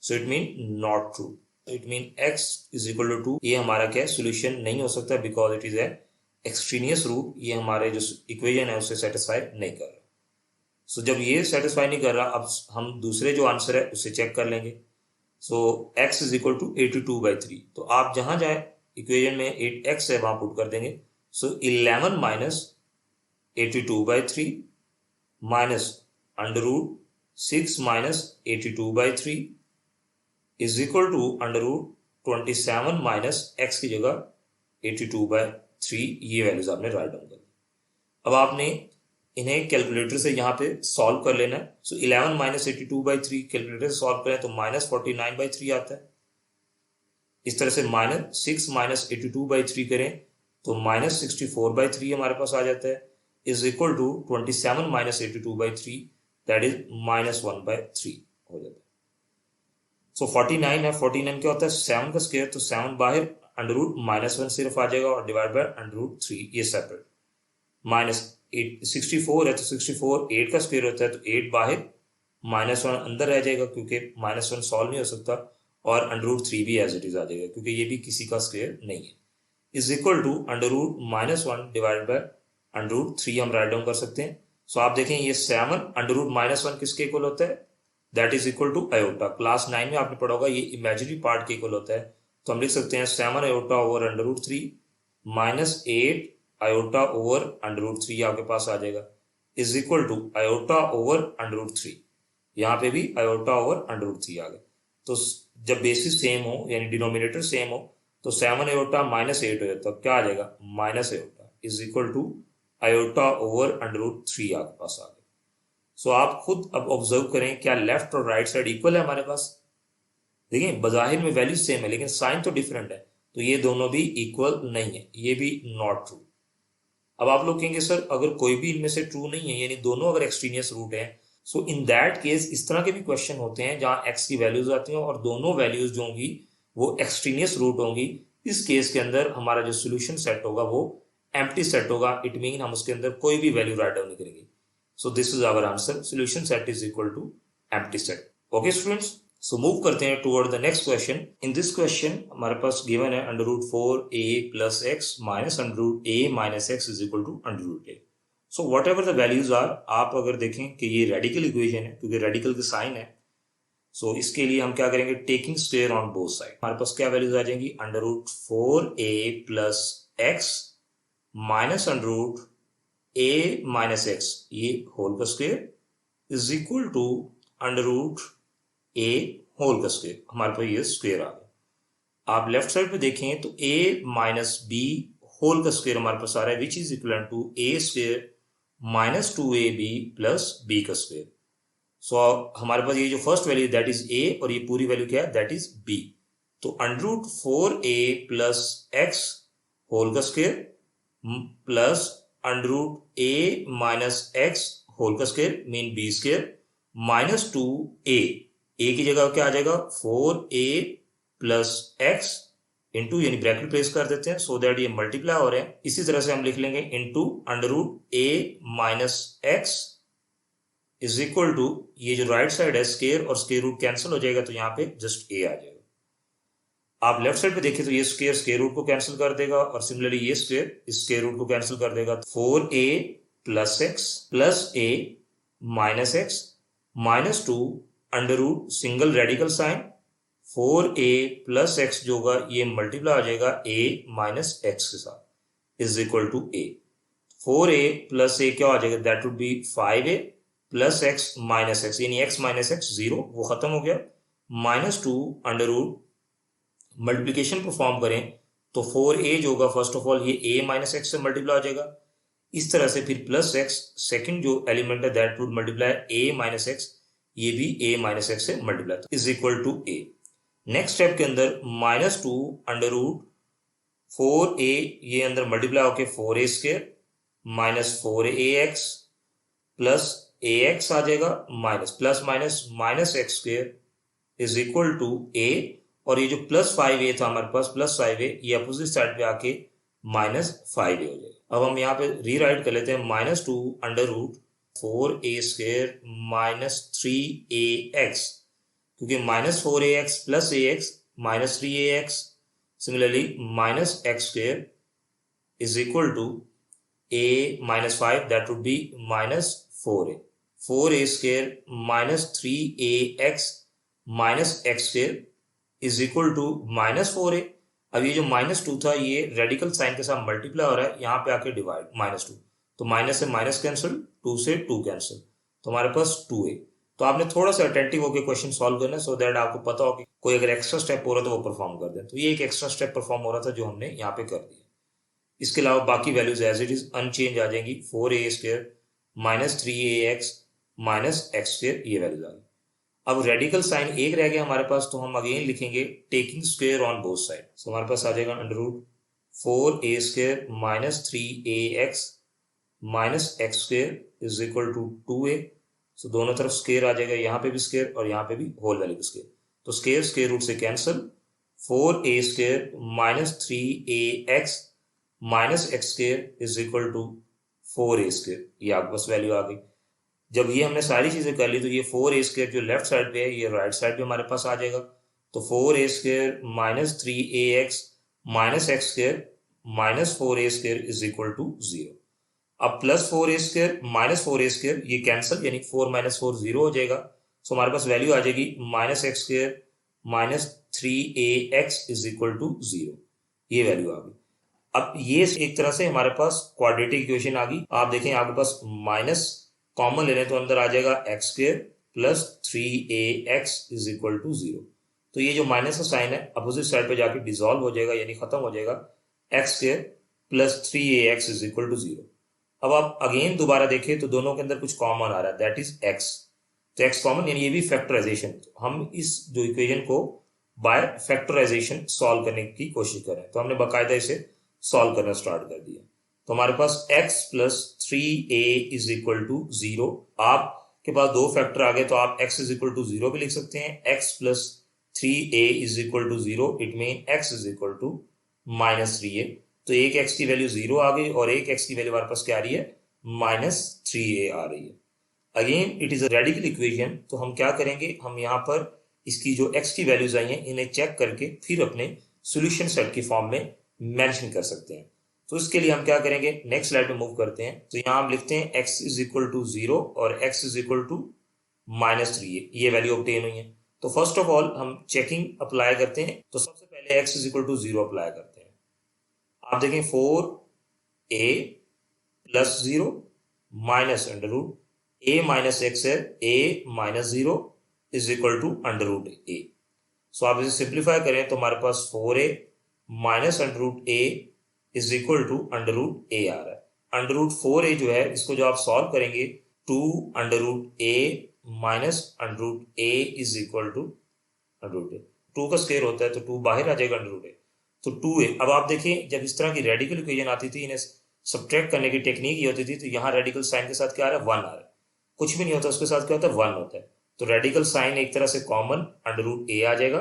So it mean not true, it mean x is equal to 2 ये हमारा क्या है सोल्यूशन नहीं हो सकता, because it is a extraneous root, ये हमारे जो इक्वेशन है उससे सेटिस्फाई नहीं कर रहा। सो जब ये सेटिस्फाई नहीं कर रहा, अब हम दूसरे जो आंसर है उसे चेक कर लेंगे। So x is equal to 82 by 3, तो आप जहां जाए इक्वेशन में 8x है वहां पुट कर देंगे। So 11 minus 82 by 3 minus under root 6 minus 82 by 3 is equal to under root 27 minus x की जगह 82 बाई 3, ये वैल्यूज आपने राइट डाउन कर दी। अब आपने इन्हें कैलकुलेटर से यहाँ पे सॉल्व कर लेना है। सो 11 माइनस 82 बाई 3 कैलकुलेटर से सॉल्व करें तो माइनस 49 बाई 3 आता है। इस तरह से माइनस 6 माइनस 82 बाई 3 करें तो माइनस 64 बाई 3 हमारे पास आ जाता है, is equal to 27 minus 82 by 3 that is minus 1 by 3 हो जाता है। सो 49 है, 49 क्या होता है 7 का स्क्वायर, तो 7 बाहर, अंडर रूट माइनस 1 सिर्फ आ जाएगा और डिवाइड बाय अंडर रूट 3 ये सेपरेट। माइनस 64 है तो 64 8 का स्क्वायर होता है, तो 8 बाहर, माइनस 1 अंदर रह जाएगा क्योंकि माइनस 1 सॉल्व नहीं हो सकता, और अंडर रूट 3 भी एज इट इज आ जाएगा क्योंकि ये भी किसी का स्क्वायर नहीं है। Is equal to under root minus 1 divide by under root 3 हम राइट डाउन कर सकते हैं। सो आप देखें ये 7 अंडर रूट माइनस 1 किसके इक्वल होता है, that is equal to iota. Class 9 में आपने पढ़ा होगा ये इमेजिनरी पार्ट के इक्वल होता है, तो हम लिख सकते हैं 7 iota over under root 3 minus 8 iota over under root 3 आपके पास आ जाएगा, is equal to iota over under root 3, यहाँ पे भी आयोटा ओवर अंडर रूट 3 आ गए। तो जब बेसिस सेम हो यानी डिनोमिनेटर सेम हो तो 7 आयोटा माइनस 8 हो जाता है, क्या आ जाएगा minus iota is equal to iota over under root 3 आपके पास आ गए। सो आप खुद अब ऑब्जर्व करें क्या लेफ्ट और राइट साइड इक्वल है हमारे पास। देखिए बजाहिर में वैल्यू सेम है लेकिन साइन तो डिफरेंट है, तो ये दोनों भी इक्वल नहीं है, ये भी नॉट ट्रू। अब आप लोग कहेंगे सर अगर कोई भी इनमें से ट्रू नहीं है यानी दोनों अगर एक्सट्रीनियस रूट है, सो इन दैट केस इस तरह के भी क्वेश्चन होते हैं जहां x की वैल्यूज आती हैं और दोनों वैल्यूज जो होंगी वो एक्सट्रीनियस रूट होंगी। इस केस के अंदर हमारा जो सोल्यूशन सेट होगा वो एम्प्टी सेट होगा। इट मीन हम उसके अंदर कोई भी वैल्यू राइट डाउन नहीं करेंगे। So this is our answer, solution set is equal to empty set. Okay students, so move करते हैं toward the next question. In this question हमारे पास गिवन है under root 4a plus x minus under root a minus x is equal to under root a। So whatever the values are, आप अगर देखें कि ये रेडिकल इक्वेशन है क्योंकि रेडिकल का साइन है, सो इसके लिए हम क्या करेंगे, taking square on both side. हमारे पास क्या वैल्यूज आ जाएंगी, under root 4a plus x minus under root a minus x ये होल का square is equal to under root a whole का स्क्वायर। हमारे पास ये स्क्वायर आ गया। आप लेफ्ट साइड पे देखें तो a माइनस b होल का स्क्वायर हमारे पास आ रहा है which is equal to a square minus 2ab plus b का स्क्वायर। सो हमारे पास ये जो first value that is a और ये पूरी वैल्यू क्या है दैट इज b। तो under root 4a plus x whole का square plus under root a minus x whole का square mean b square minus 2a। a की जगह क्या आ जाएगा 4a प्लस एक्स इंटू यानी ब्रैकेट प्लेस कर देते हैं सो दैट ये मल्टीप्लाई हो रहे हैं। इसी तरह से हम लिख लेंगे into under root a minus x is equal to ये जो राइट साइड है स्क्वायर और स्क्वायर रूट कैंसिल हो जाएगा तो यहाँ पे जस्ट a आ जाएगा। आप लेफ्ट साइड पे देखिए तो ये स्क्वायर स्क्वायर रूट को कैंसिल कर देगा और सिमिलरली ये स्क्वायर इस स्क्वायर रूट को कैंसिल कर देगा। 4a plus x plus a minus x minus 2 under root single radical sign 4a plus x जो होगा ये मल्टीप्लाई हो जाएगा a माइनस एक्स के साथ is equal to a। 4a plus a क्या हो जाएगा that would be 5a plus x minus x यानी x माइनस एक्स 0 वो खत्म हो गया minus 2 under root multiplication perform करें तो 4a जो होगा फर्स्ट ऑफ ऑल ये a माइनस एक्स से मल्टीप्लाई हो जाएगा। इस तरह से फिर प्लस एक्स सेकेंड जो एलिमेंट है that would multiply a minus x ये भी a माइनस एक्स से multiply is equal to a। Next step के अंदर माइनस 2 अंडर रूट 4a ये अंदर मल्टीप्लाई होके 4a square minus 4ax plus ax आ जाएगा minus plus minus minus x square is equal to a और ये जो प्लस 5a था हमारे पास प्लस 5a ये अपोजिट साइड पे आके माइनस 5a हो जाएगा। अब हम यहाँ पे रीराइट कर लेते हैं minus 2 under root 4a square minus 3ax क्योंकि minus 4ax plus ax minus 3ax similarly minus x square is equal to a minus 5 that would be minus 4a square minus 3ax minus x square is equal to minus 4a। अब ये जो माइनस 2 था ये रेडिकल साइन के साथ मल्टीप्लाई हो रहा है यहाँ पे आके डिवाइड माइनस 2 तो माइनस से माइनस कैंसिल 2 से 2 कैंसिल तो हमारे पास 2a। तो आपने थोड़ा सा अटेंटिव होकर क्वेश्चन सॉल्व करना है सो दैट आपको पता हो कि कोई अगर एक्स्ट्रा स्टेप हो रहा है तो वो परफॉर्म कर दें। तो ये एक एक्स्ट्रा स्टेप परफॉर्म हो रहा था जो हमने यहाँ पे कर दिया। इसके अलावा बाकी values as it is unchanged आ जाएंगी 4a square minus 3ax minus x square ये वैल्यूज आ गई। अब रेडिकल साइन एक रह गया हमारे पास तो हम अगेन लिखेंगे taking square on both side. So हमारे पास आ जाएगा under root 4a square minus 3ax minus x square is equal to 2a। So दोनों तरफ स्क्वायर आ जाएगा, यहाँ पे भी स्क्वायर और यहाँ पे भी होल वैल्यू स्क्वायर तो स्क्वायर स्क्वायर रूट से cancel 4a square minus 3ax minus x square is equal to 4a square ये आपके पास वैल्यू आ गई। जब ये हमने सारी चीजें कर ली तो ये 4a स्क्वायर जो लेफ्ट साइड पे है ये राइट साइड पे हमारे पास आ जाएगा तो 4a square minus 3ax minus x square minus 4a square is equal to 0। अब plus 4a square minus 4a square ये कैंसिल यानी 4 माइनस 4 0 हो जाएगा। सो हमारे पास वैल्यू आ जाएगी minus x square minus 3ax is equal to 0 ये वैल्यू आ गई। अब ये एक तरह से हमारे पास क्वाड्रेटिक इक्वेशन आ गई। आप देखें आपके पास माइनस कॉमन ले रहे हैं तो अंदर आ जाएगा x square plus 3ax is equal to 0। तो ये जो माइनस का साइन है अपोजिट साइड पे जाके डिसॉल्व हो जाएगा यानी खत्म हो जाएगा x square plus 3ax is equal to 0। अब आप अगेन दोबारा देखें तो दोनों के अंदर कुछ कॉमन आ रहा है दैट इज एक्स। तो एक्स कॉमन यानी ये भी फैक्टराइजेशन। हम इस जो इक्वेशन को बाय फैक्टराइजेशन सॉल्व करने की कोशिश करें तो हमने बाकायदा इसे सॉल्व करना स्टार्ट कर दिया। तो हमारे पास x plus 3a is equal to 0। आप के पास दो फैक्टर आ गए तो आप x इज इक्वल टू 0 भी लिख सकते हैं। x plus 3a is equal to 0, it mean x is equal to minus 3a। तो एक x की वैल्यू 0 आ गई और एक x की वैल्यू हमारे पास क्या आ रही है, माइनस 3a आ रही है। Again it is a radical equation, तो हम क्या करेंगे, हम यहाँ पर इसकी जो x की वैल्यूज आई हैं इन्हें चेक करके फिर अपने सॉल्यूशन सेट की फॉर्म में मेंशन कर सकते हैं। तो इसके लिए हम क्या करेंगे, नेक्स्ट स्लाइड में मूव करते हैं। तो यहाँ हम लिखते हैं x इज इक्वल टू 0 और x is equal to minus 3a, ये वैल्यू ऑब्टेन हुई है। तो फर्स्ट ऑफ ऑल हम चेकिंग अप्लाई करते हैं। तो सबसे पहले x is equal to 0 apply करते हैं। आप देखें 4a plus 0 minus under root a minus x है, a minus 0 is equal to under root a। So आप इसे सिंप्लीफाई करें तो हमारे पास 4a minus under root a is equal to under root a आ रहा है। अंडर रूट 4a जो है इसको जो आप सॉल्व करेंगे 2 under root a minus under root a is equal to under root a। 2 का स्क्वायर होता है तो 2 बाहर आ जाएगा अंडर रूट a, तो 2a। अब आप देखिए जब इस तरह की रेडिकल इक्वेशन आती थी, इन्हें सब्ट्रैक्ट करने की टेक्निक ये होती थी, तो यहाँ रेडिकल साइन के साथ क्या आ रहा है, 1 आ रहा है। कुछ भी नहीं होता उसके साथ क्या होता है, 1 होता है। तो रेडिकल साइन एक तरह से कॉमन अंडर रूट a आ जाएगा।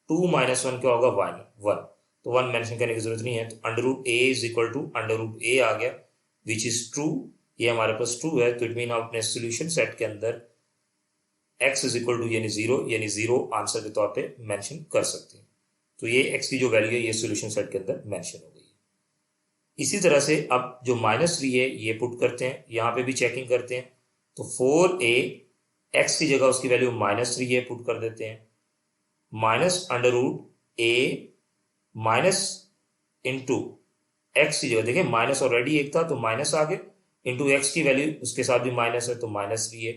2 माइनस 1 क्या होगा, 1। तो 1 मेंशन करने की जरूरत नहीं है। तो under root a is equal to under root a आ गया, विच इज ट्रू। ये हमारे पास ट्रू है, तो इट मीन हम अपने सोल्यूशन सेट के अंदर x इज इक्वल टू यानी जीरो आंसर के तौर पे मेंशन कर सकते हैं। तो ये x की जो वैल्यू है ये सोल्यूशन सेट के अंदर मेंशन हो गई है। इसी तरह से अब जो माइनस 3 है ये पुट करते हैं, यहाँ पे भी चेकिंग करते हैं। तो 4a x की जगह उसकी वैल्यू माइनस 3 है पुट कर देते हैं, minus under root a minus into x की जगह देखें माइनस ऑलरेडी एक था तो माइनस आ गया, इंटू एक्स की वैल्यू उसके साथ भी माइनस है तो माइनस 3 है।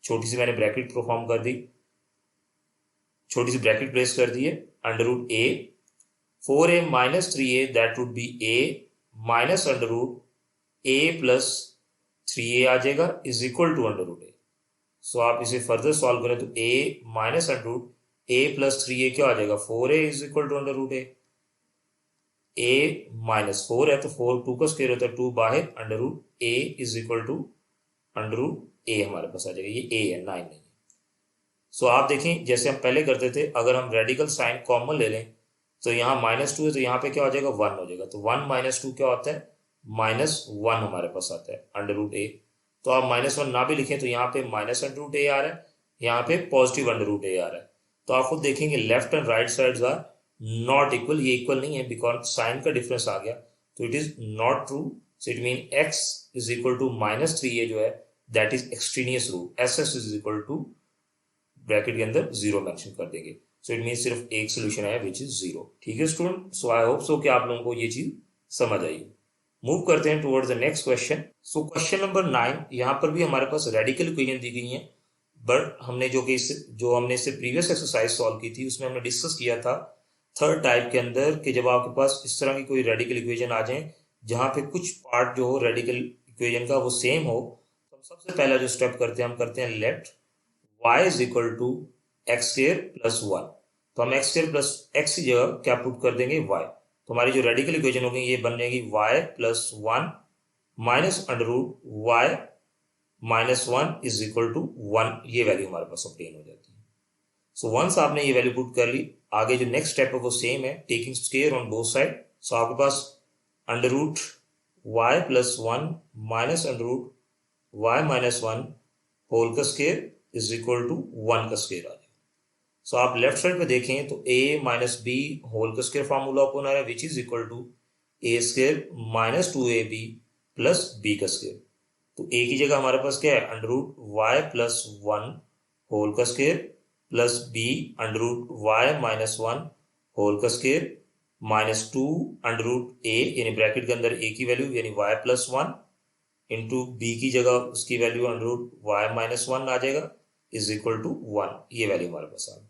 छोटी सी मैंने ब्रैकेट परफॉर्म कर दी, छोटी सी ब्रैकेट प्लेस कर दी है। Under root a 4a minus 3a that would be a minus under root a plus 3a आ जाएगा is equal to under root a। So आप इसे फर्दर सॉल्व करें तो a minus under root a plus 3a क्या आ जाएगा, 4a is equal to under root a। a minus 4 है तो 4 2 का स्क्वायर होता है, 2 बाहर, under root a is equal to under root a हमारे पास आ जाएगा। ये a है, 9 नहीं है। सो आप देखें जैसे हम पहले करते थे, अगर हम रेडिकल साइन कॉमन ले लें तो यहाँ माइनस 2 है तो यहाँ पे क्या हो जाएगा, 1 हो जाएगा। तो 1 माइनस 2 क्या होता है, माइनस 1 हमारे पास आता है अंडर रूट a। तो आप माइनस 1 ना भी लिखें तो यहाँ पे माइनस अंडर रूट a आ रहा है, यहाँ पे पॉजिटिव अंडर रूट a आ रहा है। तो आप खुद देखेंगे left and right sides are not equal, ये इक्वल नहीं है बिकॉज साइन का डिफरेंस आ गया, तो it is not true. So it mean x is equal to minus 3a जो है that is extraneous root, ss is equal to bracket के अंदर 0 मेंशन कर देंगे। सो इट मीन सिर्फ एक सोल्यूशन है विच इज 0। ठीक है student, so I hope so कि आप लोगों को ये चीज समझ आई। मूव करते हैं towards the next question. So question number 9, यहाँ पर भी हमारे पास रेडिकल इक्वेशन दी गई है, बट हमने जो हमने इससे प्रीवियस एक्सरसाइज सॉल्व की थी उसमें हमने डिस्कस किया था थर्ड टाइप के अंदर कि जब आपके पास इस तरह की कोई रेडिकल इक्वेशन आ जाए जहाँ पे कुछ पार्ट जो हो रेडिकल इक्वेशन का वो सेम हो, तो हम सबसे पहला जो स्टेप करते हैं हम करते हैं let y is equal to x square plus 1। तो हम एक्स स्क्वायर प्लस एक्स की जगह क्या पुट कर देंगे, y। तो हमारी जो रेडिकल इक्वेशन होगी ये बन जाएगी y plus 1 minus under root y minus 1 is equal to 1। ये वैल्यू हमारे पास ऑब्टेन हो जाती है। सो वंस आपने ये वैल्यू पुट कर ली, आगे जो नेक्स्ट स्टेप है वो सेम है, taking square on both side. So आपके पास under root y plus 1 minus under root y minus 1 whole का स्क्वायर इज इक्वल टू 1 का स्क्वायर आ जाएगा। सो आप लेफ्ट साइड पे देखें तो a माइनस बी होल का स्क्वायर फार्मूला ओपन आ रहा है which is equal to a square minus 2ab plus b का स्क्वायर। तो a की जगह हमारे पास क्या है, under root y plus 1 whole का square plus b under root y minus 1 whole का square minus 2 under root a यानी ब्रैकेट के अंदर a की वैल्यू यानी y प्लस 1 इंटू b की जगह उसकी value under root y minus 1 आ जाएगा इज इक्वल टू 1। ये वैल्यू हमारे पास आ गई।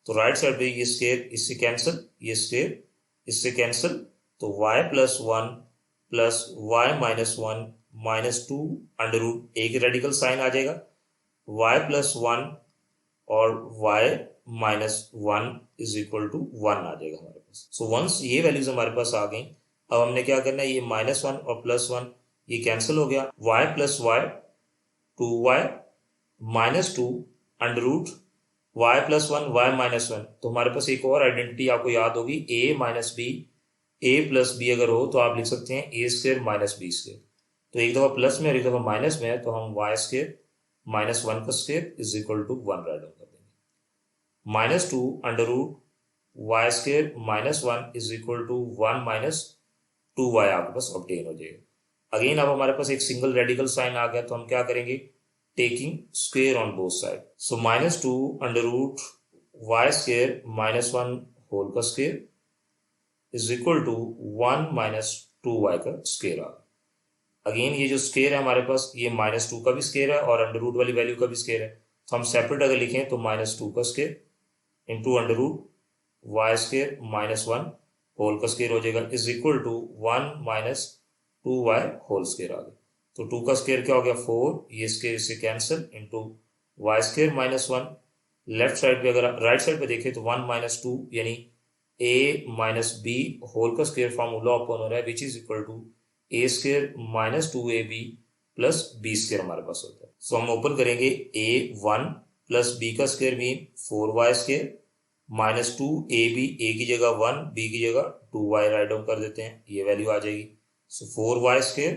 तो राइट साइड पे ये स्क्वायर इससे कैंसिल, ये स्क्वायर इससे कैंसिल, तो y plus 1 plus y minus 1 minus 2 under root a की रेडिकल साइन आ जाएगा, y प्लस 1 और y minus 1 is equal to 1 आ जाएगा हमारे पास। सो वंस ये वैल्यूज हमारे पास आ गई, अब हमने क्या करना है, ये माइनस 1 और प्लस 1 ये कैंसिल हो गया, y plus y 2y -2 under root y plus one y minus one. तो हमारे पास एक और आइडेंटिटी आपको याद होगी, a minus b, a plus b अगर हो तो आप लिख सकते हैं a square minus b square. तो एक दफा प्लस में और एक दफा माइनस में है, तो हम वाई स्क्र माइनस वन का square is equal to 1 right down कर देंगे। -2 under root y square minus one is equal to 1 minus 2y आपके पास ऑब्टेन हो जाएगा। अगेन अब हमारे पास एक सिंगल रेडिकल साइन आ गया, तो हम क्या करेंगे, taking square on both side. So -2 under root y square minus one whole का square is equal to 1 minus 2y का स्क्वेयर आ गया। अगेन ये जो स्क्वेयर है हमारे पास, ये -2 का भी स्क्वेयर है और अंडर रूट वाली वैल्यू का भी स्क्वेयर है। तो हम सेपरेट अगर लिखें तो -2 का square into under root y square minus one whole का स्क्वेयर हो जाएगा is equal to 1 minus 2y whole square आ गया। तो 2 का स्क्वेयर क्या हो गया 4, ये स्क्वेयर इससे cancel into y square minus one. Left side पे अगर राइट साइड पे देखें तो 1 माइनस 2 यानी a माइनस बी होल का स्क्वेयर फार्मूला ओपन हो रहा है which is equal to a square minus 2ab plus b square हमारे पास होता है। सो हम ओपन करेंगे a1 प्लस बी का square mean 4y square minus 2ab, a की जगह 1, बी की जगह 2y राइट डाउन कर देते हैं, ये वैल्यू आ जाएगी। So 4y square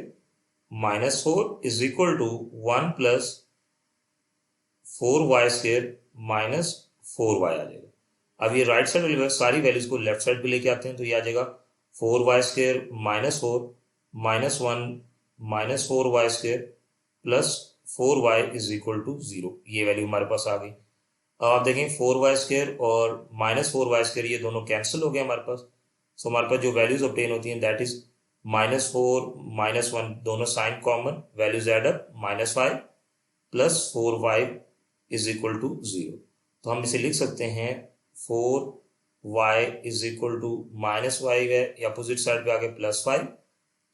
minus 4 is equal to 1 plus 4y square minus 4y आ जाएगा। अब ये राइट साइड वाली सारी वैल्यूज को लेफ्ट साइड पे लेके आते हैं, तो ये आ जाएगा 4y square minus 4 minus 1 minus 4y square plus 4y is equal to 0, ये वैल्यू हमारे पास आ गई। अब आप देखें 4y स्क्वेयर और माइनस 4y स्क्वेयर ये दोनों कैंसिल हो गए हमारे पास। सो हमारे पास जो वैल्यूज ऑब्टेन होती हैं दैट इज -4 -1 दोनों sign common, values add up -5 plus 4y is equal to 0। तो हम इसे लिख सकते हैं 4y इज इक्वल टू -5 है, या अपोजिट साइड पे आगे +5,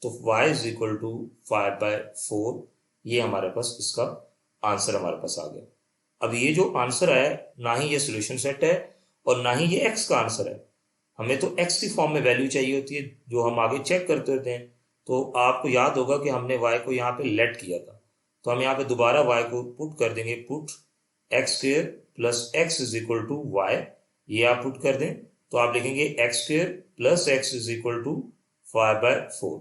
तो y इज इक्वल टू 5/4। ये हमारे पास इसका आंसर हमारे पास आ गया। अब ये जो आंसर है ना ही ये सोल्यूशन सेट है और ना ही ये x का आंसर है, हमें तो x की फॉर्म में वैल्यू चाहिए होती है जो हम आगे चेक करते होते हैं। तो आपको याद होगा कि हमने y को यहाँ पे लेट किया था, तो हम यहाँ पे दोबारा y को पुट कर देंगे, put x square plus x is equal to y, ये आप पुट कर दें तो आप लिखेंगे x square plus x is equal to 5/4।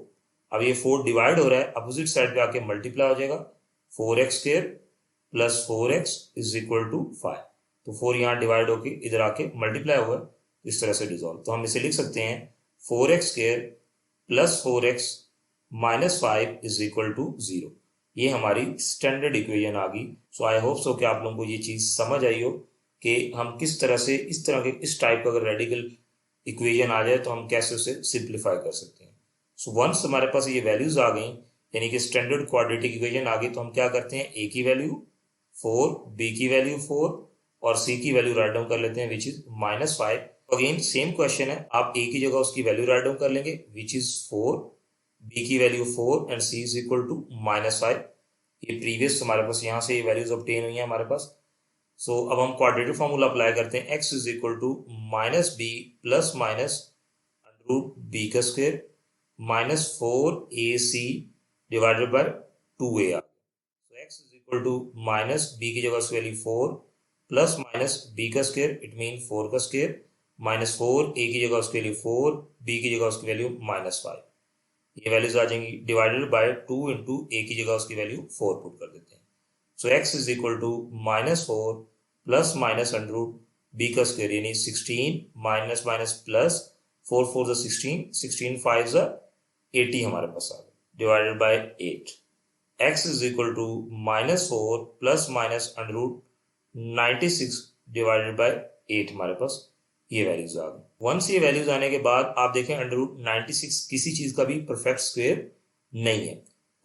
अब ये 4 डिवाइड हो रहा है, अपोजिट साइड पे आके मल्टीप्लाई हो जाएगा, 4x square plus 4x is equal to 5। तो 4 यहाँ डिवाइड होके इधर आके मल्टीप्लाई हुआ, इस तरह से डिसॉल्व। तो हम इसे लिख सकते हैं 4x square plus 4x minus 5 is equal to 0। ये हमारी स्टैंडर्ड इक्वेशन आ गई। सो आई होप सो कि आप लोगों को ये चीज़ समझ आई हो कि हम किस तरह से इस तरह के इस टाइप का अगर रेडिकल इक्वेशन आ जाए तो हम कैसे उसे सिंप्लीफाई कर सकते हैं। सो वंस हमारे पास ये वैल्यूज आ गई, यानी कि स्टैंडर्ड क्वाड्रेटिक इक्वेशन आ गई, तो हम क्या करते हैं, ए की वैल्यू 4, बी की वैल्यू 4 और सी की वैल्यू राइट डाउन कर लेते हैं which is -5। Again same question है, आप ए की जगह उसकी वैल्यू राइट डाउन कर लेंगे विच इज 4, बी की value 4 and c is equal to -5। ये प्रीवियस हमारे पास यहाँ से ये वैल्यूज ऑब्टेन हुई है हमारे पास। सो अब हम क्वाड्रेटिक फॉर्मूला अप्लाई करते हैं, x is equal to -b plus minus root b का square minus 4ac divided by 2ar। So x is equal to minus b की जगह उसकी वैल्यू 4 प्लस माइनस b का स्क्वेयर इट मीन 4 का स्क्वेयर माइनस 4 a की जगह उसकी वैल्यू 4 b की जगह उसकी वैल्यू -5। ये वैल्यूज आ जाएंगी डिवाइडेड बाय 2 इंटू ए की जगह उसकी वैल्यू 4 पुट कर देते हैं। So x is equal to -4 plus minus under root b का स्क्वायर यानी 16 माइनस माइनस प्लस 4 4 ज़ा 16, 16 5 ज़ा 80 हमारे पास आ गया divided by 8। x is equal to -4 plus minus under root 96 divided by 8 हमारे पास ये वैल्यूज आ गई। वंस ये वैल्यूज आने के बाद आप देखें अंडर रूट 96 किसी चीज का भी परफेक्ट स्क्वायर नहीं है,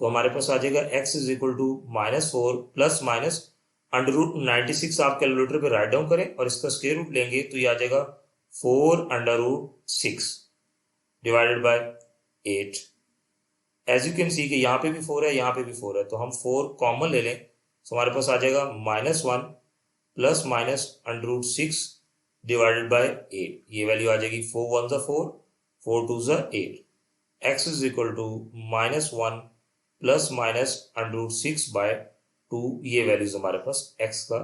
तो हमारे पास आ जाएगा x is equal to -4 plus minus under root 96 आप कैलकुलेटर पे राइट डाउन करें और इसका स्क्वायर रूट लेंगे तो ये आ जाएगा 4 under root 6 divided by 8। As you can see कि यहाँ पे भी 4 है, यहाँ पे भी 4 है, तो हम 4 कॉमन ले लें तो हमारे पास आ जाएगा -1 plus minus under root 6 divided by 8। ये वैल्यू आ जाएगी 4 1 ज़ा 4, 4 2 ज़ा 8। x is equal to -1 plus minus under root 6 by 2 ये वैल्यूज हमारे पास x का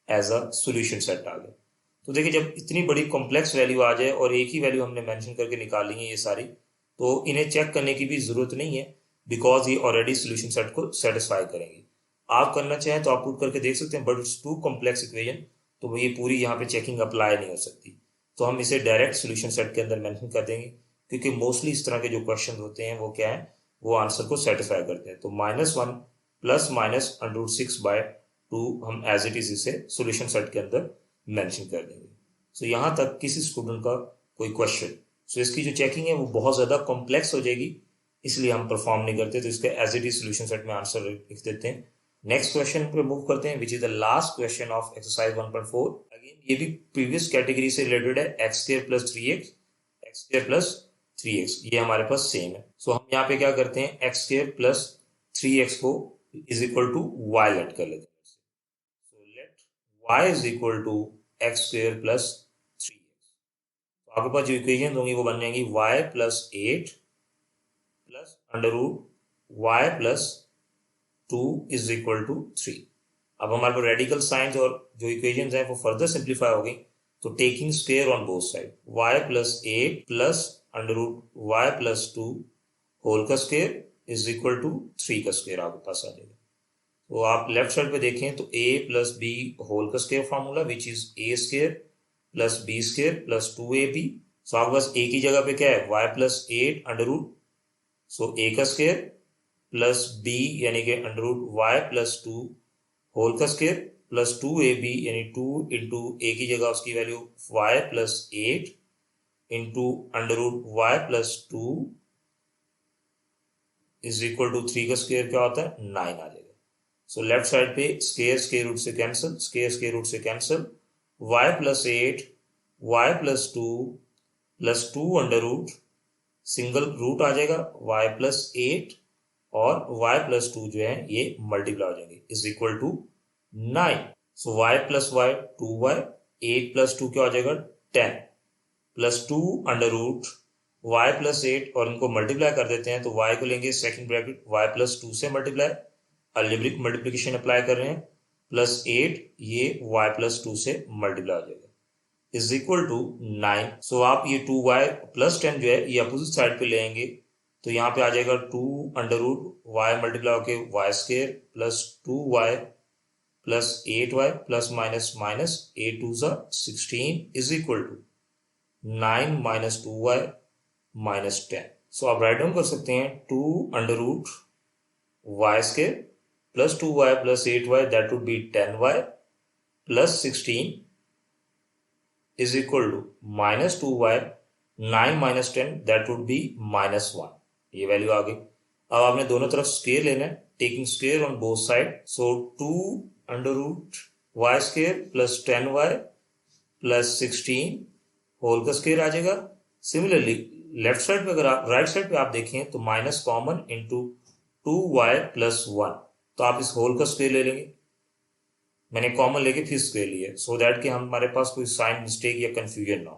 एज अ सोल्यूशन सेट आ गया। तो देखिए जब इतनी बड़ी कॉम्प्लेक्स वैल्यू आ जाए और एक ही वैल्यू हमने मेंशन करके निकाली है ये सारी, तो इन्हें चेक करने की भी जरूरत नहीं है, बिकॉज ये ऑलरेडी सोल्यूशन सेट को सेटिस्फाई करेंगी। आप करना चाहें तो आप पुट करके देख सकते हैं, but it's too complex equation, तो ये पूरी यहाँ पे चेकिंग अप्लाई नहीं हो सकती। तो हम इसे डायरेक्ट सोल्यूशन सेट के अंदर मेंशन कर देंगे, क्योंकि मोस्टली इस तरह के जो क्वेश्चन होते हैं वो क्या है, वो आंसर को सेटिस्फाई करते हैं। तो -1 प्लस माइनस √6/2 हम एज इट इज इसे सोल्यूशन सेट के अंदर मेंशन कर देंगे। सो यहाँ तक किसी स्टूडेंट का कोई क्वेश्चन, सो इसकी जो चेकिंग है वो बहुत ज़्यादा कॉम्प्लेक्स हो जाएगी, इसलिए हम परफॉर्म नहीं करते, तो इसके as it is solution set में आंसर लिख देते हैं। नेक्स्ट क्वेश्चन पे मूव करते हैं, which is the last question of exercise 1.4। Again ये भी प्रीवियस कैटेगरी से रिलेटेड है, x² + 3x, x² + 3x, ये हमारे पास सेम है। सो हम यहाँ पे क्या करते हैं, x² + 3x को is equal to y let कर लेते हैं। So let y is equal to x² + 3x। तो आपके पास जो इक्वेशन होंगी वो बन जाएंगी y + 8 plus √y + 2 is equal to 3। अब हमारे पास रेडिकल साइंस और जो इक्वेशंस हैं वो फर्दर सिंप्लीफाई हो गई, तो taking square on both side, y + 8 plus √y + 2 whole का स्क्वायर इज इक्वल टू 3 का स्क्वायर आपके पास आ जाएगा। तो आप लेफ्ट साइड पे देखें तो a + b होल का square formula, which is a² + b² + 2ab। सो आपके पास a की जगह पे क्या है, y + 8 √ सो a का स्क्वायर प्लस b यानी कि √y + 2 होल का स्क्वायर प्लस 2ab यानी 2 इंटू a की जगह उसकी वैल्यू y + 8 इंटू √y + 2 इज इक्वल टू 3 का स्क्वायर क्या होता है, 9 आ जाएगा। सो लेफ्ट साइड पे स्क्वायर रूट से कैंसिल, स्क्वायर रूट से cancel, y + 8 y + 2 + 2 single root आ जाएगा, y + 8 और y + 2 जो है ये मल्टीप्लाई हो जाएंगे, is equal to 9। So y + y 2y, 8 + 2 क्या हो जाएगा 10, प्लस 2 √ y + 8 और इनको मल्टीप्लाई कर देते हैं, तो y को लेंगे सेकंड ब्रैकेट y + 2 से मल्टीप्लाई, अलजेब्रिक मल्टीप्लिकेशन अप्लाई कर रहे हैं, प्लस 8 ये y + 2 से मल्टीप्लाई हो जाएगा, इज इक्वल टू 9। सो आप ये 2y + 10 जो है ये अपोजिट साइड पे ले आएंगे, तो यहाँ पे आ जाएगा 2 √y मल्टीप्लाई होके y² plus 2y plus 8y plus minus minus 8 2 16 is equal to 9 - 2y - 10। So आप राइट डाउन कर सकते हैं 2 √y² plus 2y plus 8y, that would be 10y plus 16 is equal to -2y 9 - 10, that would be -1। ये वैल्यू आ गई। अब आपने दोनों तरफ स्क्वायर लेना है, taking square on both side, so 2 √y² plus 10y plus 16 whole का स्क्वायर आ जाएगा। सिमिलरली लेफ्ट साइड पे अगर आप राइट साइड पे आप देखें तो माइनस कॉमन इंटू 2y + 1, तो आप इस होल का स्क्वायर ले लेंगे, मैंने कॉमन लेके फिर स्क्वायर लिया, सो दैट कि हमारे पास कोई साइन मिस्टेक या कंफ्यूजन ना हो।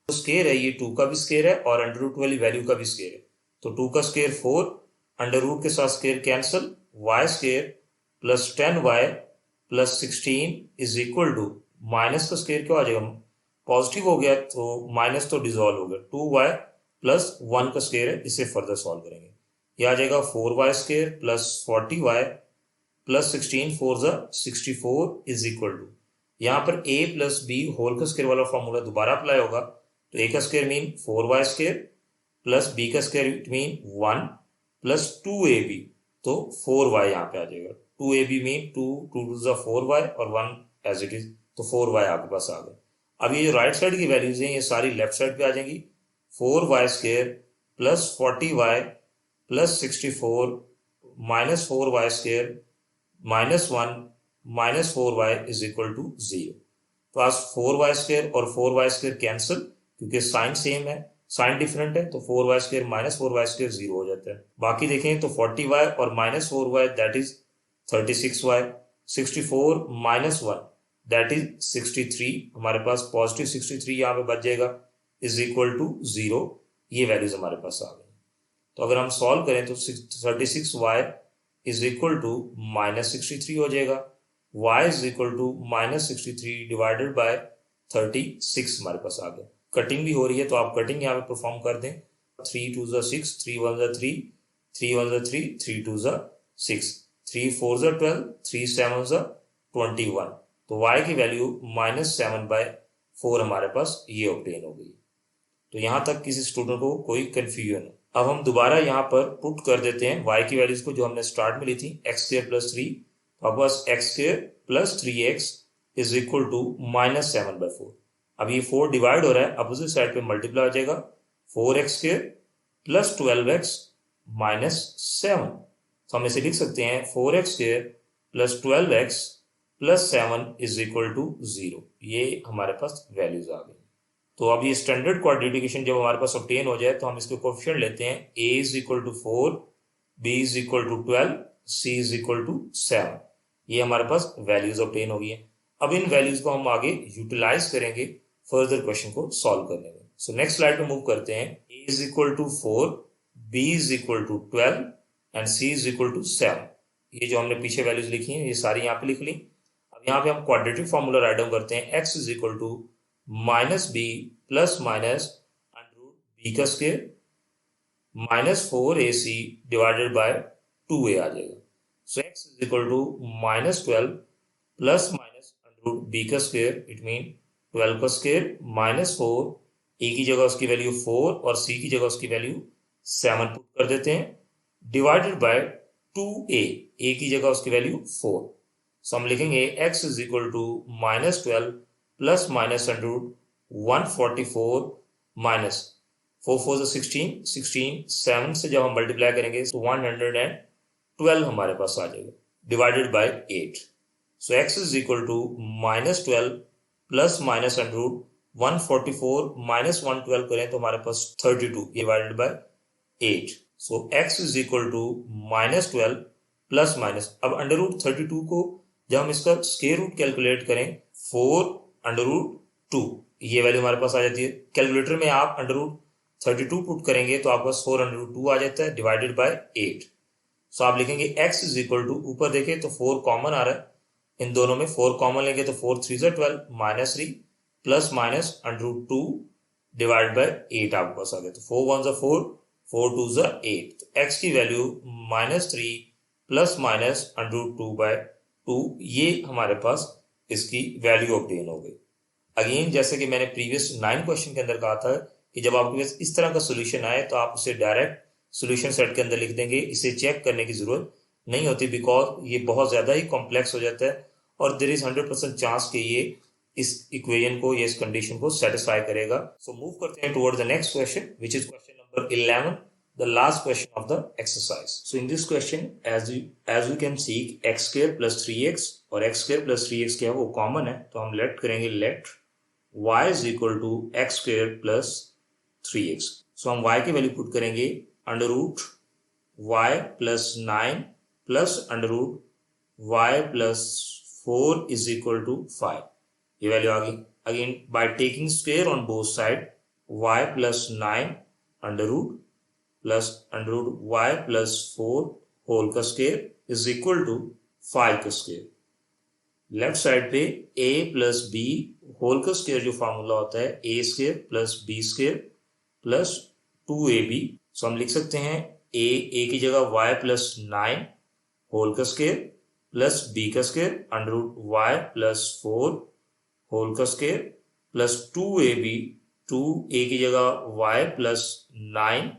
तो स्क्वायर है ये 2 का भी स्क्वायर है और √ वाली वैल्यू का भी स्क्वायर है, तो 2 का स्क्वायर 4, √ के साथ square cancel, y² plus 10y plus 16 is equal to minus का स्क्वायर क्या आ जाएगा, पॉजिटिव हो गया तो माइनस तो डिजोल्व हो गया, 2y प्लस 1 का स्क्वायर है, इसे फर्दर सॉल्व करेंगे, यह आ जाएगा 4y² plus 40y plus 16 4 64 is equal to, यहाँ पर a + b होल का स्क्वायर वाला फॉर्मूला दोबारा अप्लाई होगा, तो a का square mean 4y² plus b का स्क्वायर मीन 1 प्लस 2ab, तो 4y यहाँ पे आ जाएगा, 2ab मीन 2 2 2 4y और 1 एज इट इज, तो 4y आपके पास आ गया। अब ये जो राइट साइड की वैल्यूज हैं ये सारी लेफ्ट साइड पे आ जाएंगी, 4y² plus 40y plus 64 minus 4y² -1 - 4y is equal to 0। तो आज 4y² और 4y² कैंसिल, क्योंकि साइन सेम है, साइन डिफरेंट है, तो 4y² - 4y² 0 हो जाता है। बाकी देखें तो 40y और -4y that is 36y, 64 - 1 that is 63, हमारे पास पॉजिटिव 63 यहाँ पे बच जाएगा, इज इक्वल टू 0। ये वैल्यूज हमारे पास आ गई। तो अगर हम सॉल्व करें तो 36y इज इक्वल टू -63 हो जाएगा। y is equal to -63 divided by 36 हमारे पास आ गया। कटिंग भी हो रही है तो आप कटिंग यहाँ पे परफॉर्म कर दें। 3 2 ज़ा 6, 3 1 ज़ा 3, 3 1 ज़ा 3, 3 2 ज़ा 6, 3 4 ज़ा 12, 3 7 ज़ा 21। तो y की वैल्यू -7/4 हमारे पास ये ऑब्टेन हो गई। तो यहाँ तक किसी स्टूडेंट को कोई कंफ्यूजन हो। अब हम दोबारा यहाँ पर पुट कर देते हैं y की वैल्यूज को जो हमने स्टार्ट में ली थी, x² + 3। तो अब बस x² + 3x is equal to -7/4। अब ये 4 डिवाइड हो रहा है, अपोजिट साइड पे मल्टीप्लाई हो जाएगा। 4x² + 12x - 7। तो हम इसे लिख सकते हैं 4x² + 12x + 7 is equal to 0। ये हमारे पास वैल्यूज आ गई। तो अब ये स्टैंडर्ड क्वाड्रेटिक इक्वेशन जब हमारे पास ऑब्टेन हो जाए तो हम इसके कोएफिशिएंट लेते हैं। a is equal to 4, b is equal to 12, c is equal to 7। ये हमारे पास वैल्यूज ऑब्टेन हो गई है। अब इन वैल्यूज को हम आगे यूटिलाइज करेंगे फर्दर क्वेश्चन को सॉल्व करने में। सो नेक्स्ट स्लाइड पे मूव करते हैं। a is equal to 4, b is equal to 12 and c is equal to 7। ये जो हमने पीछे वैल्यूज लिखी हैं ये सारी यहाँ पे लिख ली। अब यहाँ पे हम क्वाड्रेटिक फॉर्मूला राइट डाउन करते हैं। x is equal to -b plus minus √b का square -4ac divided by 2a आ जाएगा। So x is equal to -12 plus minus √b का स्क्वायर, इट मीन 12 का स्क्वायर -4, a की जगह उसकी वैल्यू 4 और c की जगह उसकी वैल्यू 7 पुट कर देते हैं, डिवाइडेड बाय 2a, a की जगह उसकी वैल्यू 4। सो हम लिखेंगे x is equal to -12 plus minus √144 minus 4 4 16, 16 7 से जब हम मल्टीप्लाई करेंगे तो 112 हमारे पास आ जाएगा, divided by 8। So x is equal to -12 plus minus √144 minus 112 करें तो हमारे पास 32 divided by 8। So x is equal to -12 plus minus, अब √32 को जब हम इसका स्क्वायर रूट कैलकुलेट करें 4√2, ये वैल्यू हमारे पास आ जाती है। कैलकुलेटर में आप √32 पुट करेंगे तो आपके पास 4√2 आ जाता है, डिवाइडेड बाय 8। सो आप लिखेंगे x इज इक्वल टू, ऊपर देखें तो 4 कॉमन आ रहा है, इन दोनों में 4 कॉमन लेंगे तो 4 3 ज़ा 12 -3 प्लस माइनस √2 डिवाइड बाय 8 आपके पास आ गया। तो 4 1 ज़ा 4, 4 2 ज़ा 8। तो x की वैल्यू -3 प्लस माइनस √2/2, ये हमारे पास इसकी वैल्यू ऑब्टेन हो गई। अगेन जैसे कि मैंने प्रीवियस 9 क्वेश्चन के अंदर कहा था कि जब आपके पास इस तरह का सोल्यूशन आए तो आप उसे डायरेक्ट सोल्यूशन सेट के अंदर लिख देंगे, इसे चेक करने की जरूरत नहीं होती, बिकॉज ये बहुत ज्यादा ही कॉम्प्लेक्स हो जाता है और देयर इज 100% चांस कि ये इस इक्वेशन को, ये इस कंडीशन को सेटिस्फाई करेगा। सो मूव करते हैं toward the next question, which is question number 11, the last question of the exercise. So in this question, as we can see, x² plus 3x और x² plus 3x क्या है वो कॉमन है, तो हम लेट करेंगे late y is equal to x² plus 3x। so हम y की वैल्यू पुट करेंगे √y plus 9 plus √y plus 4 is equal to 5। ये वैल्यू आ गई। Again by taking square on both side, y plus 9 √ plus √y plus 4 whole का स्क्वायर इज इक्वल टू 5 का स्क्वायर। लेफ्ट साइड पे a प्लस b होल का स्क्वायर जो फॉर्मूला होता है a² plus b² plus 2ab। सो हम लिख सकते हैं a की जगह y प्लस 9 होल का स्क्वायर प्लस b का स्क्वायर √y प्लस 4 होल का स्क्वायर प्लस 2ab, 2a की जगह y प्लस 9,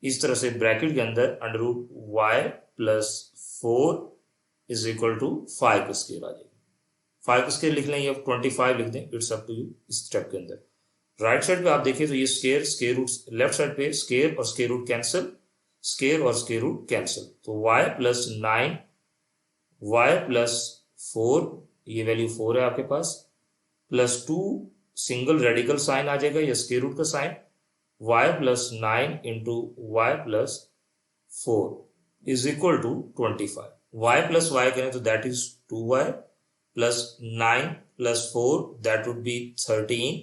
इस तरह से ब्रैकेट के अंदर √y plus 4 is equal to 5 का स्क्वायर आ जाएगा। 5 का स्क्वायर लिख लें या 25 लिख दें, इट्स अप टू यू। इस स्टेप के अंदर राइट साइड पे आप देखिए तो ये स्क्वायर रूट, लेफ्ट साइड पे स्क्वायर और स्क्वायर रूट कैंसिल, स्क्वायर और स्क्वायर रूट कैंसिल, तो y प्लस 9 y प्लस 4, ये वैल्यू 4 है आपके पास, प्लस 2 सिंगल रेडिकल साइन आ जाएगा या स्क्वायर रूट का sign, y plus 9 into y plus 4 is equal to 25। y plus y करें तो that is 2y plus 9 plus 4 that would be 13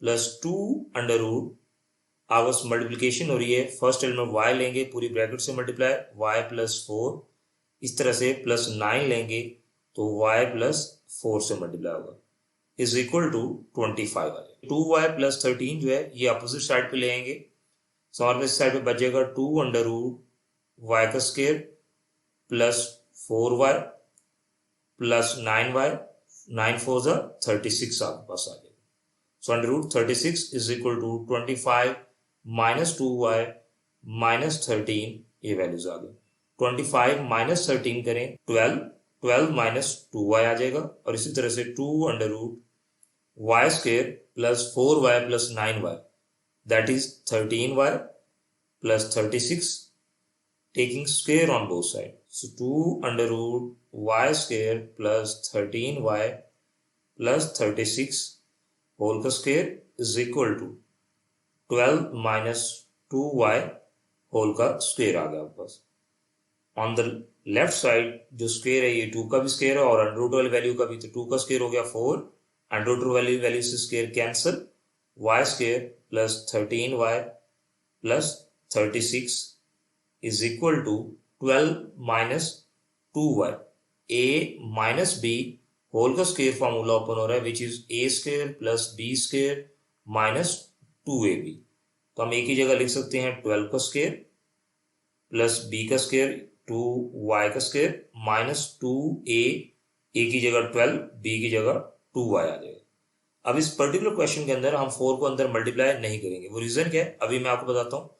plus 2 under root, आपस मल्टीप्लीकेशन हो रही है, फर्स्ट एलिमेंट y लेंगे पूरी ब्रैकेट से मल्टीप्लाई, y plus 4 इस तरह से +9 लेंगे तो y प्लस 4 से मल्टीप्लाई होगा इज इक्वल टू 25 आ जाएगा। 2y प्लस 13 जो है ये अपोजिट साइड पे लेंगे, सो हमारे पास साइड पे बचेगा 2 अंडर रूट y का square plus 4y plus 9y, 9 4 जा 36 आपके पास आ जाएगा। So under root 36 is equal to 25 minus 2y minus 13, ये वैल्यूज आ गई। 25 माइनस 13 करें 12, 12 माइनस 2y आ जाएगा, और इसी तरह से 2 under root y square plus 4y plus 9y that is 13y plus 36 taking square on both sides. So 2 under root y square plus 13y plus 36 whole का square is equal to 12 minus 2y whole का square आ गया आपके पास। On the left side जो square है ये 2 का भी square है और under root वाली वैल्यू का भी, तो 2 का square हो गया 4, under root वाली वैल्यू से square cancel, y square plus 13y plus 36 is equal to 12 minus 2y, a minus b whole का स्क्वायर फॉर्मूला ओपन हो रहा है which is a square plus b square minus 2ab। तो हम एक ही जगह लिख सकते हैं 12 का स्क्वायर प्लस b का स्क्वायर 2y का स्क्वायर माइनस 2a, a की जगह 12, b की जगह 2y आ जाएगा। अब इस पर्टिकुलर क्वेश्चन के अंदर हम 4 को अंदर मल्टीप्लाई नहीं करेंगे, वो रीजन क्या है अभी मैं आपको बताता हूँ।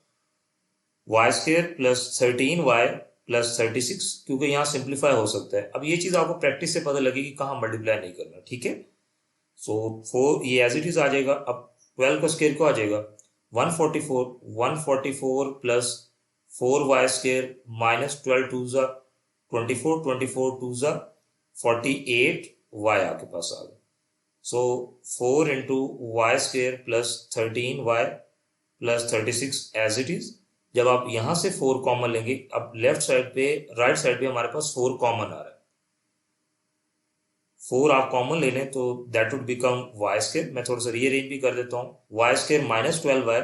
y square plus 13y plus 36, क्योंकि यहाँ सिंप्लीफाई हो सकता है। अब ये चीज आपको प्रैक्टिस से पता लगेगी कहाँ मल्टीप्लाई नहीं करना, ठीक है। सो 4 ये एज इट इज आ जाएगा। अब 12 का स्क्वायर को आ जाएगा 144, 144 प्लस 4y स्क्वायर माइनस 12 2 जा 24, 24 2 जा 48 y आपके पास आ गया। सो 4 into y square plus 13y plus 36 as it is. जब आप यहां से 4 कॉमन लेंगे, अब लेफ्ट साइड पे राइट साइड पे हमारे पास 4 कॉमन आ रहा है, 4 आप कॉमन ले लें तो that would become y square. मैं थोड़ा सा रीअरेंज भी कर देता हूँ, Y square minus 12y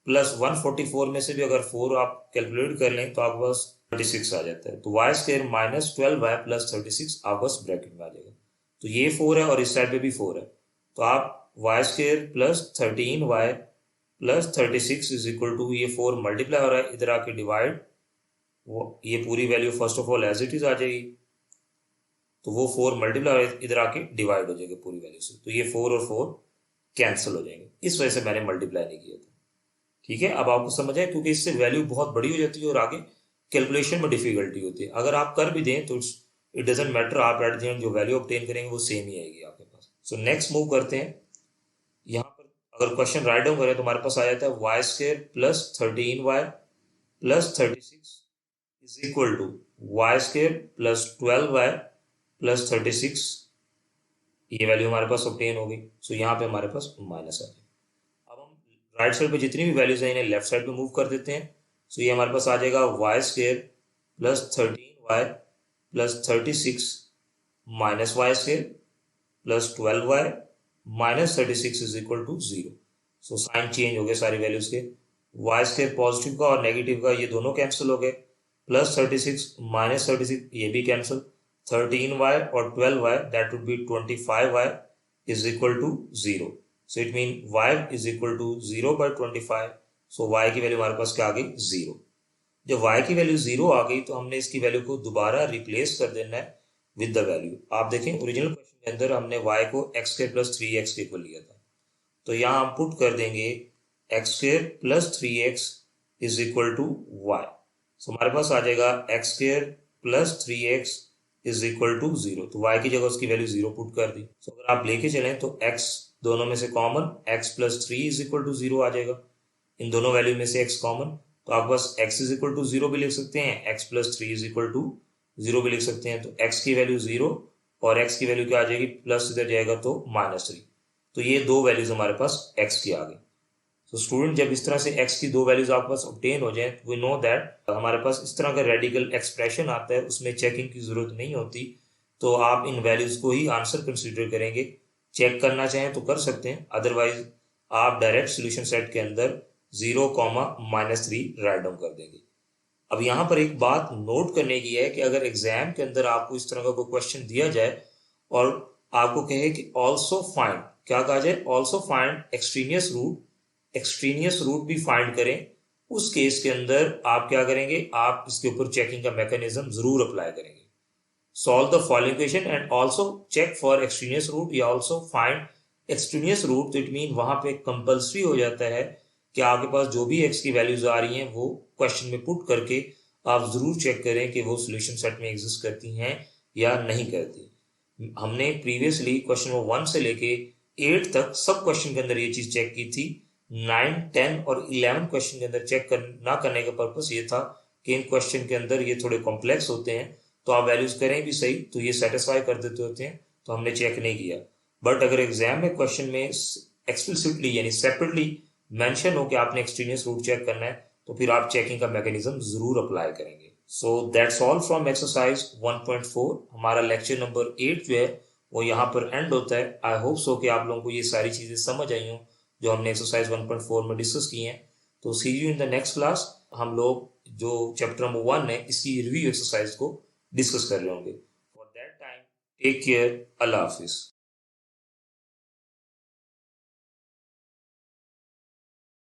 plus 144 में से भी अगर 4 आप कैलकुलेट कर लें तो आपके पास 36 आ जाता है। तो Y square minus 12y plus 36 आपके पास ब्रैकेट में आ जाएगा। तो ये 4 है और इस साइड पे भी 4 है, तो आप y square plus 13y plus 36 is equal to, ये 4 मल्टीप्लाई हो रहा है इधर आके डिवाइड, वो ये पूरी value first of all as it is आ जाएगी, तो वो 4 मल्टीप्लाई हो रहा है इधर आके डिवाइड हो जाएगा पूरी वैल्यू से, तो ये 4 और 4 कैंसिल हो जाएंगे। इस वजह से मैंने मल्टीप्लाई नहीं किया था, ठीक है। अब आपको समझ आए, क्योंकि इससे वैल्यू बहुत बड़ी हो जाती है और आगे कैलकुलेशन में डिफिकल्टी होती है। अगर आप कर भी दें तो इट डजेंट मैटर, आप एट द एंड जो वैल्यू ऑब्टेन करेंगे वो सेम ही आएगी आपके पास। सो नेक्स्ट मूव करते हैं। यहाँ पर अगर क्वेश्चन राइट डाउन करें तो हमारे पास आ जाता है y square plus 13y plus 36 is equal to y square plus 12y plus 36, ये वैल्यू हमारे पास ऑब्टेन हो गई। सो यहाँ पे हमारे पास माइनस आ जाएगा। अब हम राइट साइड पे जितनी भी वैल्यूज है इन्हें लेफ्ट साइड पे मूव कर देते हैं। सो ये हमारे पास आ जाएगा y square plus 13y plus 36 minus y square plus 12y minus 36 is equal to 0। So sign change हो गए सारी वैल्यूज के, वाई स्क्वायर पॉजिटिव का और नेगेटिव का ये दोनों कैंसिल हो गए, प्लस 36 माइनस 36 ये भी कैंसिल, 13y और 12y that would be 25y is equal to 0। So it mean y is equal to 0 by 25। So y की वैल्यू हमारे पास क्या आ गई 0। जब y की वैल्यू 0 आ गई तो हमने इसकी वैल्यू को दोबारा रिप्लेस कर देना है विद द वैल्यू। आप देखें ओरिजिनल क्वेश्चन के अंदर हमने y को x स्क्वायर प्लस 3x के इक्वल लिया था, तो यहाँ हम पुट कर देंगे x square plus 3x is equal to y। So हमारे पास आ जाएगा x square plus 3x is equal to 0, तो y की जगह उसकी वैल्यू 0 पुट कर दी। सो अगर आप लेके चलें तो x दोनों में से common, x plus 3 is equal to 0 आ जाएगा। इन दोनों वैल्यू में से x कॉमन, तो आप बस x इज इक्वल टू 0 भी लिख सकते हैं, x plus 3 is equal to 0 भी लिख सकते हैं। तो x की वैल्यू 0 और x की वैल्यू क्या आ जाएगी, प्लस इधर जाएगा तो -3। तो ये दो वैल्यूज हमारे पास x की आ गई। तो स्टूडेंट जब इस तरह से x की दो वैल्यूज आपके पास ऑब्टेन हो जाए, वी नो दैट हमारे पास इस तरह का रेडिकल एक्सप्रेशन आता है, उसमें चेकिंग की जरूरत नहीं होती। तो आप इन वैल्यूज को ही आंसर कंसीडर करेंगे। चेक करना चाहें तो कर सकते हैं, अदरवाइज आप डायरेक्ट सोल्यूशन सेट के अंदर 0, -3 राइट डाउन कर देंगे। अब यहाँ पर एक बात नोट करने की है कि अगर एग्जाम के अंदर आपको इस तरह का कोई क्वेश्चन दिया जाए और आपको कहे कि ऑल्सो फाइंड, क्या कहा जाए, ऑल्सो फाइंड एक्सट्रीनियस रूट भी फाइंड करें, उस केस के अंदर आप क्या करेंगे, आप इसके ऊपर चेकिंग का मैकेनिज्म जरूर अप्लाई करेंगे। Solve the following equation and also check for extraneous root या ऑल्सो फाइंड एक्सट्रीनियस रूट, तो इट मीन वहां पे कंपल्सरी हो जाता है कि आपके पास जो भी एक्स की वैल्यूज आ रही हैं वो क्वेश्चन में पुट करके आप जरूर चेक करें कि वो सोल्यूशन सेट में एग्जिस्ट करती हैं या नहीं करती। हमने प्रीवियसली क्वेश्चन नंबर 1 से लेके 8 तक सब क्वेश्चन के अंदर ये चीज चेक की थी। 9, 10 और 11 क्वेश्चन के अंदर चेक ना करने का पर्पस ये था कि इन क्वेश्चन के अंदर ये थोड़े कॉम्प्लेक्स होते हैं, तो आप वैल्यूज करें भी सही तो ये सेटिस्फाई कर देते होते हैं, तो हमने चेक नहीं किया। बट अगर एग्जाम में क्वेश्चन में एक्सप्लिसिटली यानी सेपरेटली मेंशन हो कि आपने एक्सट्रीनियस रूट चेक करना है, तो फिर आप चेकिंग का मैकेनिज्म जरूर अप्लाई करेंगे। So that's all from exercise 1.4। हमारा लेक्चर नंबर 8 जो है वो यहाँ पर एंड होता है। आई होप सो कि आप लोगों को ये सारी चीजें समझ आई हों जो हमने एक्सरसाइज 1.4 में डिस्कस की हैं। तो see you in the next class. हम लोग जो चैप्टर नंबर 1 है इसकी रिव्यू एक्सरसाइज को डिस्कस कर रहे होंगे। For that time take care, अल्लाह हाफिज।